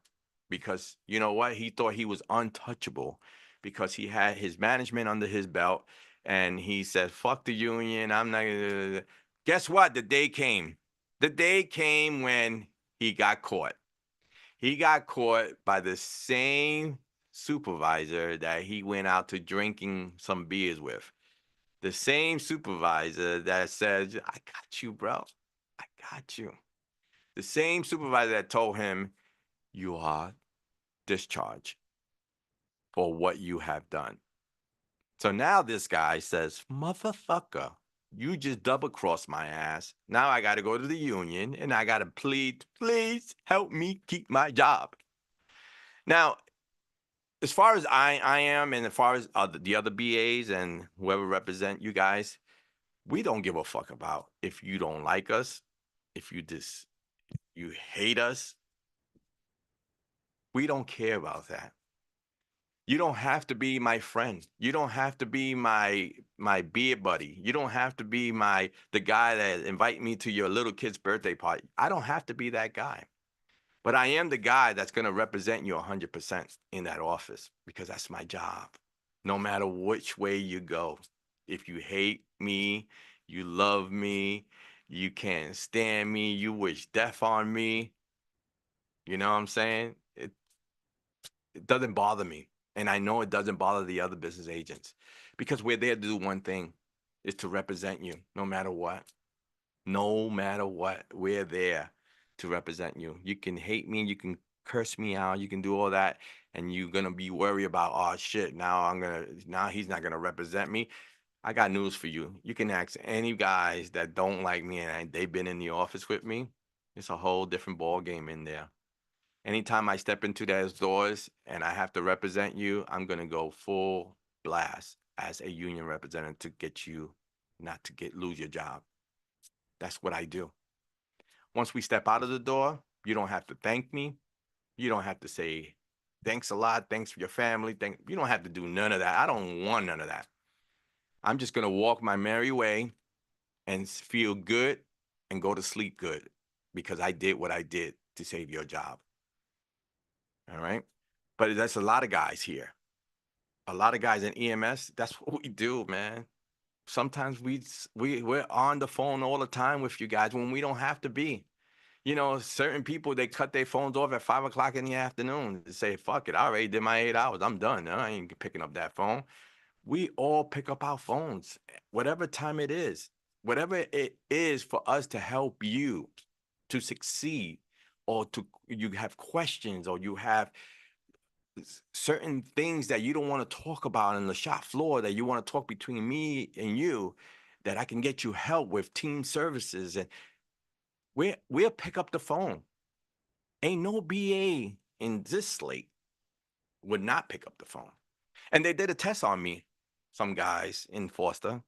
because you know what? He thought he was untouchable because he had his management under his belt and he said, fuck the union. I'm not gonna. Guess what? The day came. The day came when he got caught. He got caught by the same supervisor that he went out to drinking some beers with. The same supervisor that said, I got you, bro. I got you. The same supervisor that told him, you are discharged for what you have done. So now this guy says, motherfucker, you just double crossed my ass. Now I got to go to the union and I got to plead, please help me keep my job. Now, as far as I am, and as far as the other BAs and whoever represent you guys, we don't give a fuck about if you don't like us, if you hate us. We don't care about that. You don't have to be my friend. You don't have to be my beer buddy. You don't have to be the guy that invite me to your little kid's birthday party. I don't have to be that guy. But I am the guy that's going to represent you 100% in that office because that's my job. No matter which way you go. If you hate me, you love me, you can't stand me, you wish death on me. You know what I'm saying? It doesn't bother me. And I know it doesn't bother the other business agents because we're there to do one thing, is to represent you no matter what. No matter what, we're there to represent you. You can hate me, you can curse me out, you can do all that, and you're gonna be worried about, oh shit, now he's not gonna represent me. I got news for you. You can ask any guys that don't like me and they've been in the office with me. It's a whole different ball game in there. Anytime I step into those doors and I have to represent you, I'm gonna go full blast as a union representative to get you not to lose your job. That's what I do. Once we step out of the door, you don't have to thank me. You don't have to say, thanks a lot. Thanks for your family. You don't have to do none of that. I don't want none of that. I'm just going to walk my merry way and feel good and go to sleep good because I did what I did to save your job. All right. But that's a lot of guys here. A lot of guys in EMS. That's what we do, man. Sometimes we're on the phone all the time with you guys when we don't have to be. You know, certain people, they cut their phones off at 5 o'clock in the afternoon to say, fuck it, I already did my 8 hours. I'm done. I ain't picking up that phone. We all pick up our phones, whatever time it is, whatever it is for us to help you to succeed, or you have questions, or you have certain things that you don't want to talk about on the shop floor that you want to talk between me and you, that I can get you help with team services, and we'll pick up the phone. Ain't no BA in this slate would not pick up the phone. And they did a test on me, some guys in Foster.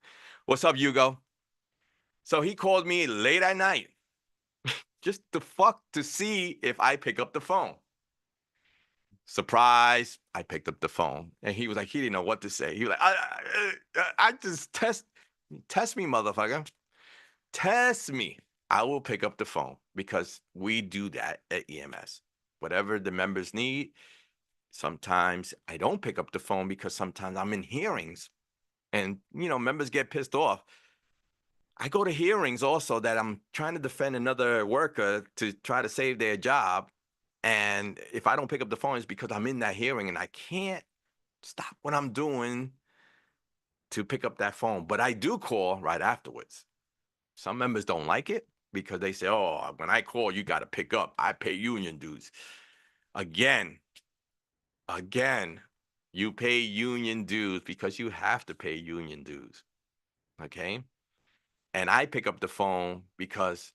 What's up, Hugo? So he called me late at night just to see if I pick up the phone. Surprise, I picked up the phone. And he was like, he didn't know what to say. He was like, I just test me, motherfucker. Test me. I will pick up the phone because we do that at EMS. Whatever the members need. Sometimes I don't pick up the phone because sometimes I'm in hearings and, members get pissed off. I go to hearings also that I'm trying to defend another worker to try to save their job. And if I don't pick up the phone, it's because I'm in that hearing and I can't stop what I'm doing to pick up that phone. But I do call right afterwards. Some members don't like it because they say, oh, when I call, you got to pick up. I pay union dues. Again, you pay union dues because you have to pay union dues. Okay? And I pick up the phone because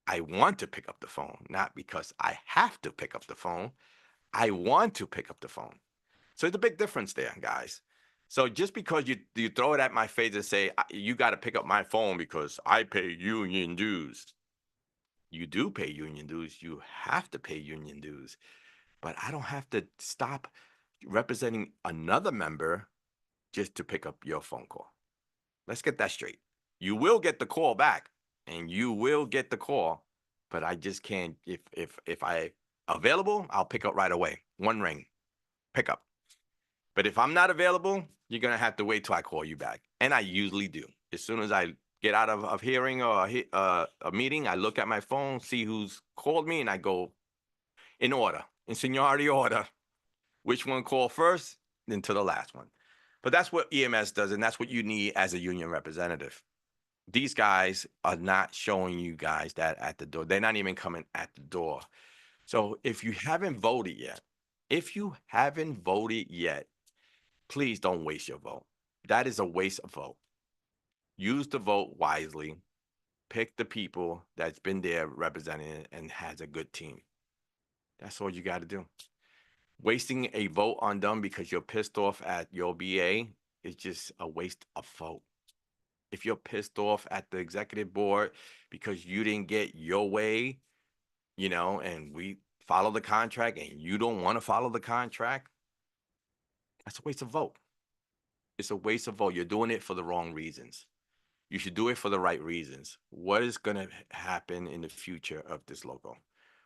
I want to pick up the phone, not because I have to pick up the phone. I want to pick up the phone. So it's a big difference there, guys. So just because you throw it at my face and say, you got to pick up my phone because I pay union dues. You do pay union dues. You have to pay union dues. But I don't have to stop representing another member just to pick up your phone call. Let's get that straight. You will get the call back and you will get the call, but I just can't. If I available, I'll pick up right away. One ring, pick up. But if I'm not available, you're going to have to wait till I call you back. And I usually do. As soon as I get out of hearing or a meeting, I look at my phone, see who's called me, and I go in order, in seniority order, which one called first, then to the last one. But that's what EMS does, and that's what you need as a union representative. These guys are not showing you guys that at the door. They're not even coming at the door. So if you haven't voted yet, please don't waste your vote. That is a waste of vote. Use the vote wisely. Pick the people that's been there representing it and has a good team. That's all you got to do. Wasting a vote on them because you're pissed off at your BA is just a waste of vote. If you're pissed off at the executive board because you didn't get your way, and we follow the contract and you don't want to follow the contract, that's a waste of vote. It's a waste of vote. You're doing it for the wrong reasons. You should do it for the right reasons. What is going to happen in the future of this logo?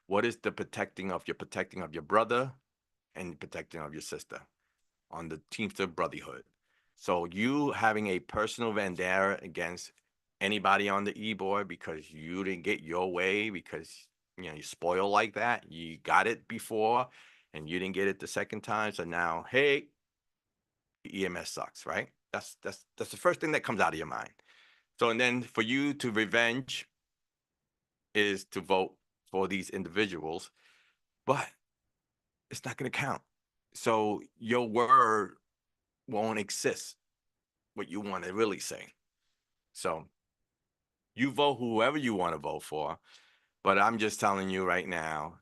What is the protecting of your brother and protecting of your sister on the Teamster Brotherhood? So you having a personal vendetta against anybody on the E-board because you didn't get your way, because you spoil like that. You got it before and you didn't get it the second time. So now, hey, EMS sucks, right? That's the first thing that comes out of your mind. So, and then for you to revenge is to vote for these individuals, but it's not going to count. So your word won't exist, what you want to really say. So you vote whoever you want to vote for, but I'm just telling you right now,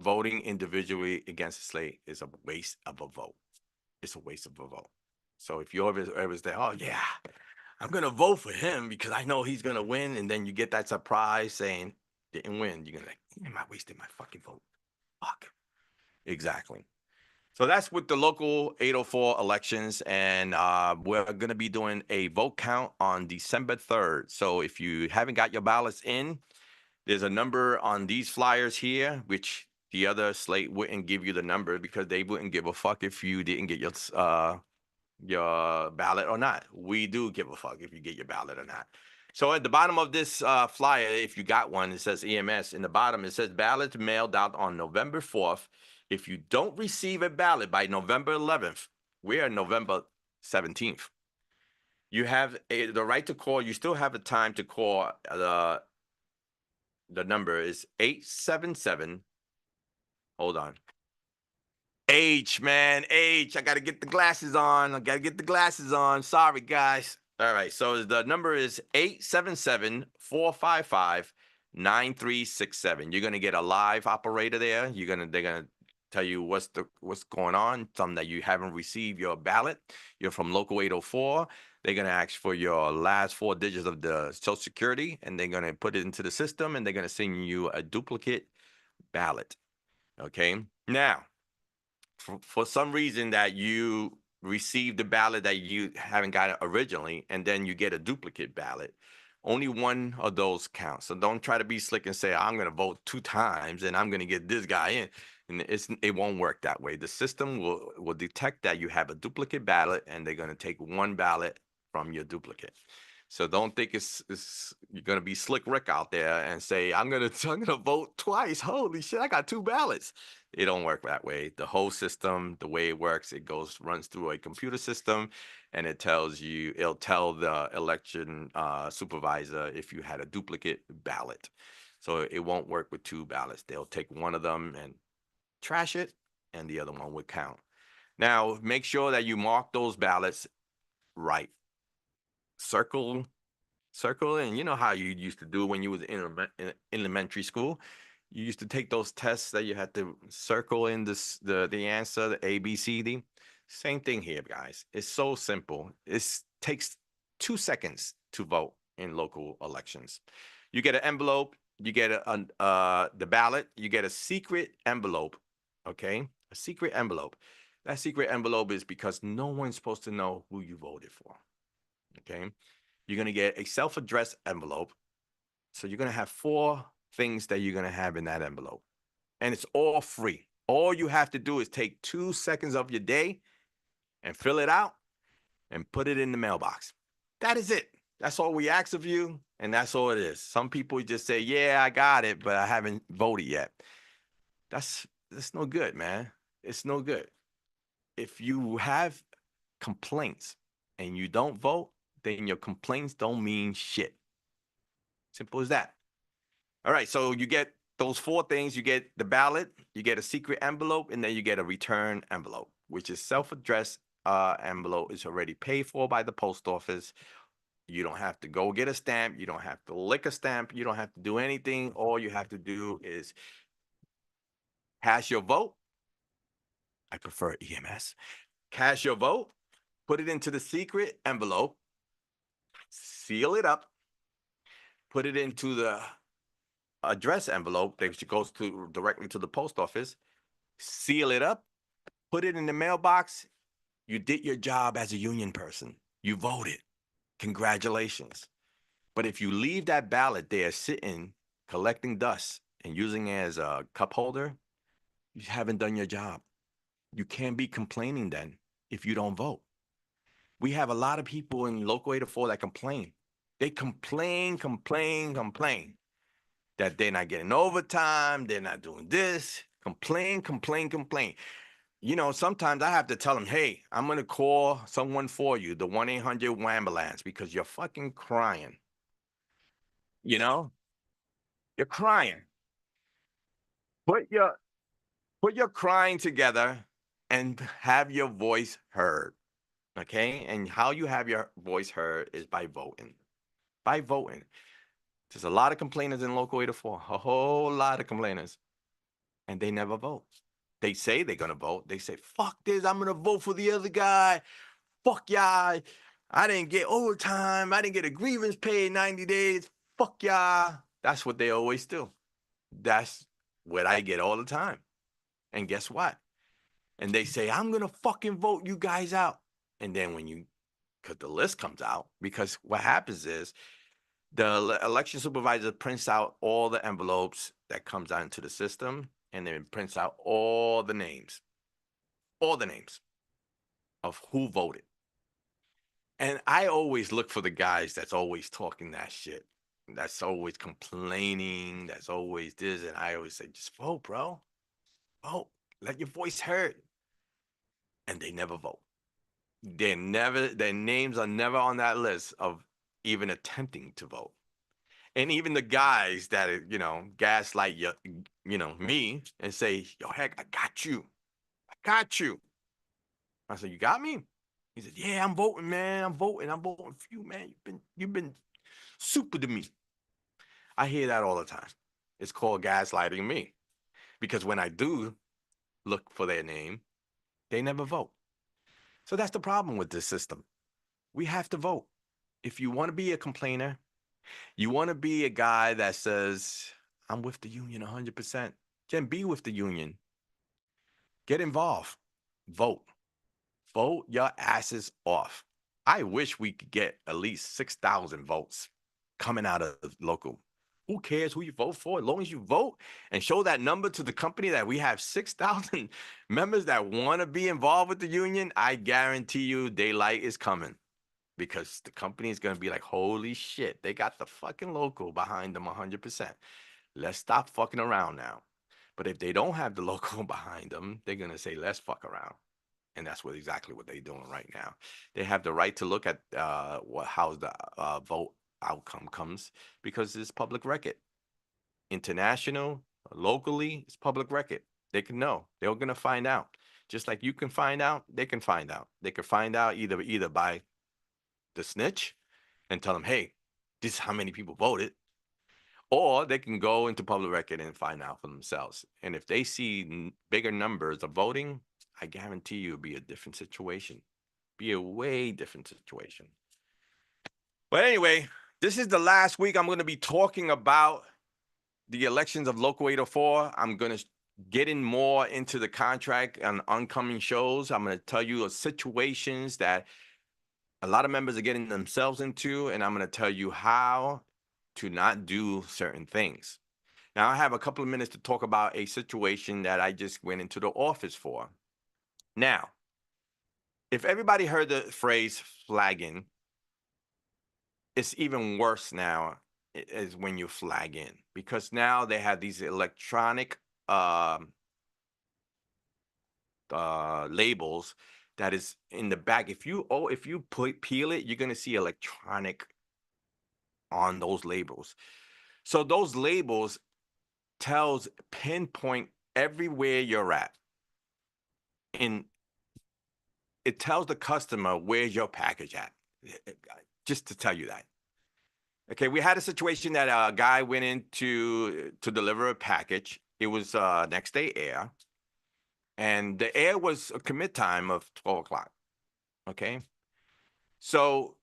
voting individually against a slate is a waste of a vote. It's a waste of a vote. So if you ever say, oh yeah, I'm going to vote for him because I know he's going to win, and then you get that surprise saying didn't win, you're going to like, am I wasting my fucking vote? Fuck. Exactly. So that's with the local 804 elections, and we're going to be doing a vote count on December 3rd. So if you haven't got your ballots in, there's a number on these flyers here, which the other slate wouldn't give you the number because they wouldn't give a fuck if you didn't get your ballot or not. We do give a fuck if you get your ballot or not. So at the bottom of this flyer, if you got one, it says EMS. In the bottom, it says ballots mailed out on November 4th. If you don't receive a ballot by November 11th, we are November 17th. You have the right to call. You still have the time to call. The number is 877. Hold on. H, man. H. I got to get the glasses on. Sorry, guys. All right. So the number is 877-455-9999. 9367. You're gonna get a live operator there. They're gonna tell you what's going on. Some that you haven't received your ballot. You're from local 804. They're gonna ask for your last 4 digits of the Social Security, and they're gonna put it into the system, and they're gonna send you a duplicate ballot. Okay. Now, for some reason that you received the ballot that you haven't got it originally, and then you get a duplicate ballot, only one of those counts. So don't try to be slick and say, I'm going to vote 2 times and I'm going to get this guy in. And it won't work that way. The system will detect that you have a duplicate ballot, and they're going to take 1 ballot from your duplicate. So don't think it's you're gonna be slick Rick out there and say, I'm gonna vote twice. Holy shit, I got 2 ballots. It don't work that way. The whole system, the way it works, it runs through a computer system, and it'll tell the election supervisor if you had a duplicate ballot. So it won't work with 2 ballots. They'll take one of them and trash it, and the other one would count. Now, make sure that you mark those ballots right. Circle, and you know how you used to do when you was in elementary school. You used to take those tests that you had to circle in the answer, the A, B, C, D. Same thing here, guys. It's so simple. It takes 2 seconds to vote in local elections. You get an envelope. You get the ballot. You get a secret envelope. Okay, a secret envelope. That secret envelope is because no one's supposed to know who you voted for. Okay, you're going to get a self-addressed envelope. So you're going to have 4 things that you're going to have in that envelope. And it's all free. All you have to do is take 2 seconds of your day and fill it out and put it in the mailbox. That is it. That's all we ask of you. And that's all it is. Some people just say, yeah, I got it, but I haven't voted yet. That's no good, man. It's no good. If you have complaints and you don't vote, then your complaints don't mean shit. Simple as that. All right, so you get those 4 things. You get the ballot, you get a secret envelope, and then you get a return envelope, which is self-addressed envelope. It's already paid for by the post office. You don't have to go get a stamp. You don't have to lick a stamp. You don't have to do anything. All you have to do is cast your vote. I prefer EMS. Cast your vote, put it into the secret envelope, seal it up, put it into the address envelope that goes directly to the post office, seal it up, put it in the mailbox. You did your job as a union person. You voted. Congratulations. But if you leave that ballot there sitting, collecting dust and using it as a cup holder, you haven't done your job. You can't be complaining then if you don't vote. We have a lot of people in local 804 that complain. They complain that they're not getting overtime, they're not doing this, complain. You know, sometimes I have to tell them, hey, I'm going to call someone for you, the 1-800-WAMBulance, because you're fucking crying. You know, you're crying. Put your crying together and have your voice heard. Okay? And how you have your voice heard is by voting. By voting. There's a lot of complainers in local 804, a whole lot of complainers, and they never vote. They say they're going to vote. They say, fuck this, I'm going to vote for the other guy. Fuck y'all. I didn't get overtime. I didn't get a grievance paid 90 days. Fuck y'all. That's what they always do. That's what I get all the time. And guess what? And they say, I'm going to fucking vote you guys out. And then because the list comes out, because what happens is, the election supervisor prints out all the envelopes that comes out into the system, and then prints out all the names of who voted. And I always look for the guys that's always talking that shit, that's always complaining, that's always this. And I always say, just vote, bro. Vote. Let your voice heard. And they never vote. Their names are never on that list of even attempting to vote. And even the guys that, gaslight me and say, yo, heck, I got you. I said, you got me? He said, yeah, I'm voting, man. I'm voting for you, man. You've been super to me. I hear that all the time. It's called gaslighting me, because when I do look for their name, they never vote. So that's the problem with this system. We have to vote. If you want to be a complainer, you want to be a guy that says, I'm with the union 100%, then be with the union. Get involved. Vote. Vote your asses off. I wish we could get at least 6,000 votes coming out of local. Who cares who you vote for? As long as you vote and show that number to the company that we have 6,000 members that want to be involved with the union, I guarantee you daylight is coming, because the company is going to be like, holy shit, they got the fucking local behind them 100%. Let's stop fucking around now. But if they don't have the local behind them, they're going to say, let's fuck around. And that's exactly what they're doing right now. They have the right to look at how the vote outcome comes, because it's public record. International, locally, it's public record. They can know. They're going to find out. Just like you can find out, they can find out. They can find out either by the snitch and tell them, hey, this is how many people voted. Or they can go into public record and find out for themselves. And if they see bigger numbers of voting, I guarantee you it'll be a different situation. Be a way different situation. But anyway, this is the last week I'm going to be talking about the elections of Local 804. I'm going to get in more into the contract and oncoming shows. I'm going to tell you situations that a lot of members are getting themselves into, and I'm going to tell you how to not do certain things. Now, I have a couple of minutes to talk about a situation that I just went into the office for. Now, if everybody heard the phrase flagging, it's even worse now is when you flag in, because now they have these electronic labels that is in the back. If you peel it, you're going to see electronic on those labels. So those labels tells pinpoint everywhere you're at. And it tells the customer where's your package at, just to tell you that. Okay, we had a situation that a guy went in to deliver a package. It was next day air, and the air was a commit time of 12 o'clock. Okay, so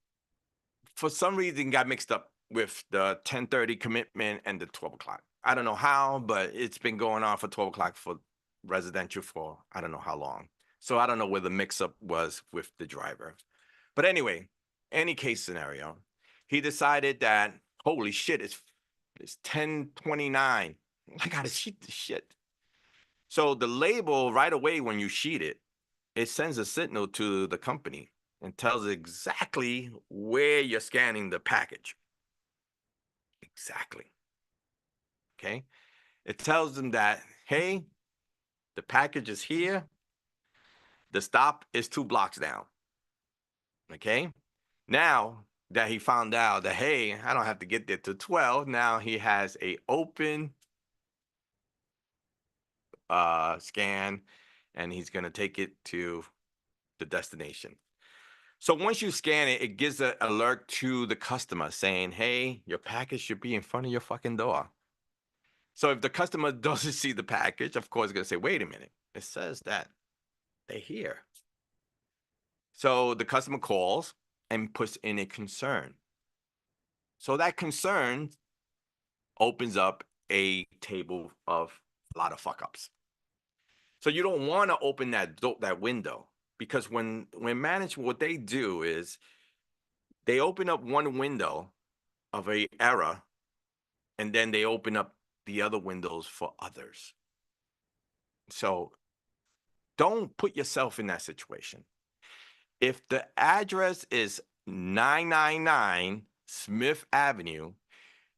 for some reason got mixed up with the 10:30 commitment and the 12 o'clock. I don't know how, but it's been going on for 12 o'clock for residential for I don't know how long. So I don't know where the mix-up was with the driver. But anyway, any case scenario, he decided that, holy shit, it's 10:29. I gotta sheet this shit. So the label right away when you sheet it, it sends a signal to the company and tells exactly where you're scanning the package. Exactly. Okay. It tells them that, hey, the package is here. The stop is 2 blocks down. Okay. Now that he found out that, hey, I don't have to get there to 12. Now he has a open scan, and he's going to take it to the destination. So once you scan it, it gives an alert to the customer saying, hey, your package should be in front of your fucking door. So if the customer doesn't see the package, of course, it's going to say, wait a minute, it says that they're here. So the customer calls and puts in a concern. So that concern opens up a table of a lot of fuck ups. So you don't want to open that window, because when management, what they do is they open up one window of a error, and then they open up the other windows for others. So don't put yourself in that situation. If the address is 999 Smith Avenue,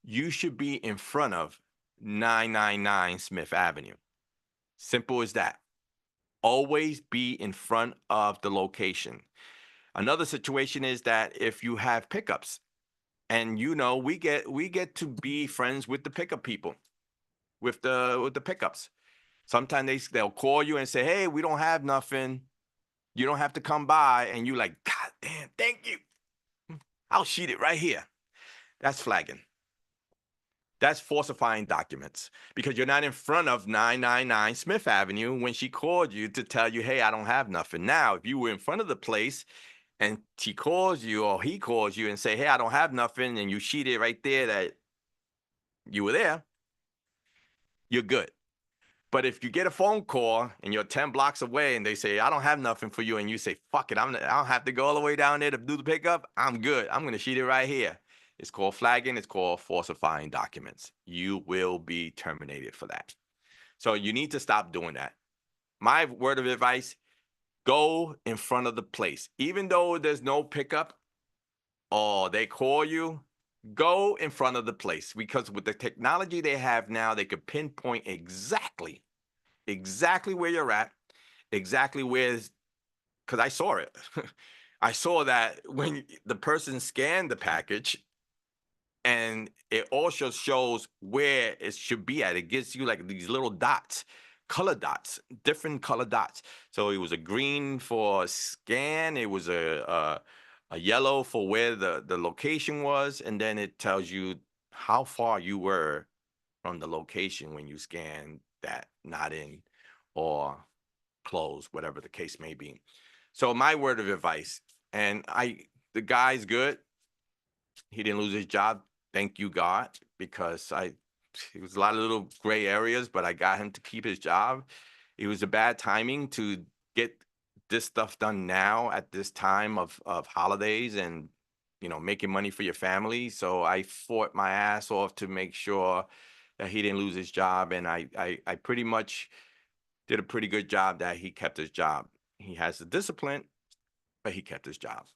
you should be in front of 999 Smith Avenue. Simple as that. Always be in front of the location. Another situation is that if you have pickups, and we get to be friends with the pickup people, with the pickups. Sometimes they'll call you and say, hey, we don't have nothing. You don't have to come by. And you like, God damn, thank you. I'll sheet it right here. That's flagging. That's falsifying documents because you're not in front of 999 Smith Avenue when she called you to tell you, hey, I don't have nothing. Now, if you were in front of the place and she calls you or he calls you and say, hey, I don't have nothing, and you sheeted right there that you were there, you're good. But if you get a phone call and you're 10 blocks away and they say, I don't have nothing for you, and you say, fuck it, I don't have to go all the way down there to do the pickup, I'm good. I'm going to sheet it right here. It's called flagging. It's called falsifying documents. You will be terminated for that. So you need to stop doing that. My word of advice, go in front of the place. Even though there's no pickup or they call you, go in front of the place, because with the technology they have now, they could pinpoint exactly where you're at, exactly where's, because I saw it. I saw that when the person scanned the package, and it also shows where it should be at. It gives you like these little dots, color dots, different color dots. So it was a green for scan. It was a yellow for where the location was. And then it tells you how far you were from the location when you scanned that not in or closed, whatever the case may be. So my word of advice, and the guy's good. He didn't lose his job. Thank you, God, because it was a lot of little gray areas, but I got him to keep his job. It was a bad timing to get this stuff done now at this time of holidays and, making money for your family. So I fought my ass off to make sure that he didn't lose his job. And I pretty much did a pretty good job that he kept his job. He has the discipline, but he kept his job.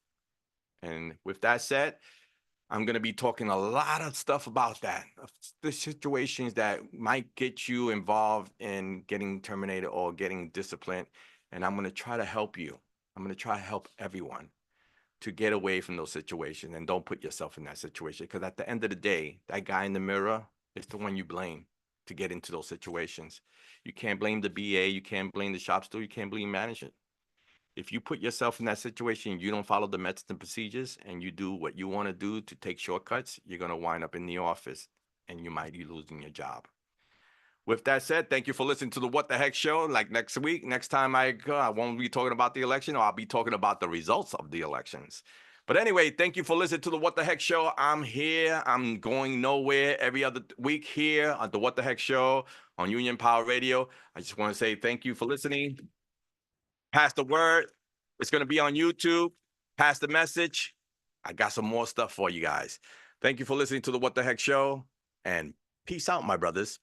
And with that said, I'm going to be talking a lot of stuff about that, the situations that might get you involved in getting terminated or getting disciplined. And I'm going to try to help you. I'm going to try to help everyone to get away from those situations, and don't put yourself in that situation. Because at the end of the day, that guy in the mirror is the one you blame to get into those situations. You can't blame the BA. You can't blame the shop steward. You can't blame management. If you put yourself in that situation, you don't follow the methods and procedures, and you do what you want to do to take shortcuts, you're going to wind up in the office and you might be losing your job. With that said, thank you for listening to the What the Heck Show. Like next time I go, I won't be talking about the election, or I'll be talking about the results of the elections. But anyway, thank you for listening to the What the Heck Show. I'm here. I'm going nowhere every other week here on the What the Heck Show on Union Power Radio. I just want to say thank you for listening. Pass the word. It's going to be on YouTube. Pass the message. I got some more stuff for you guys. Thank you for listening to the What the Heck Show, and peace out, my brothers.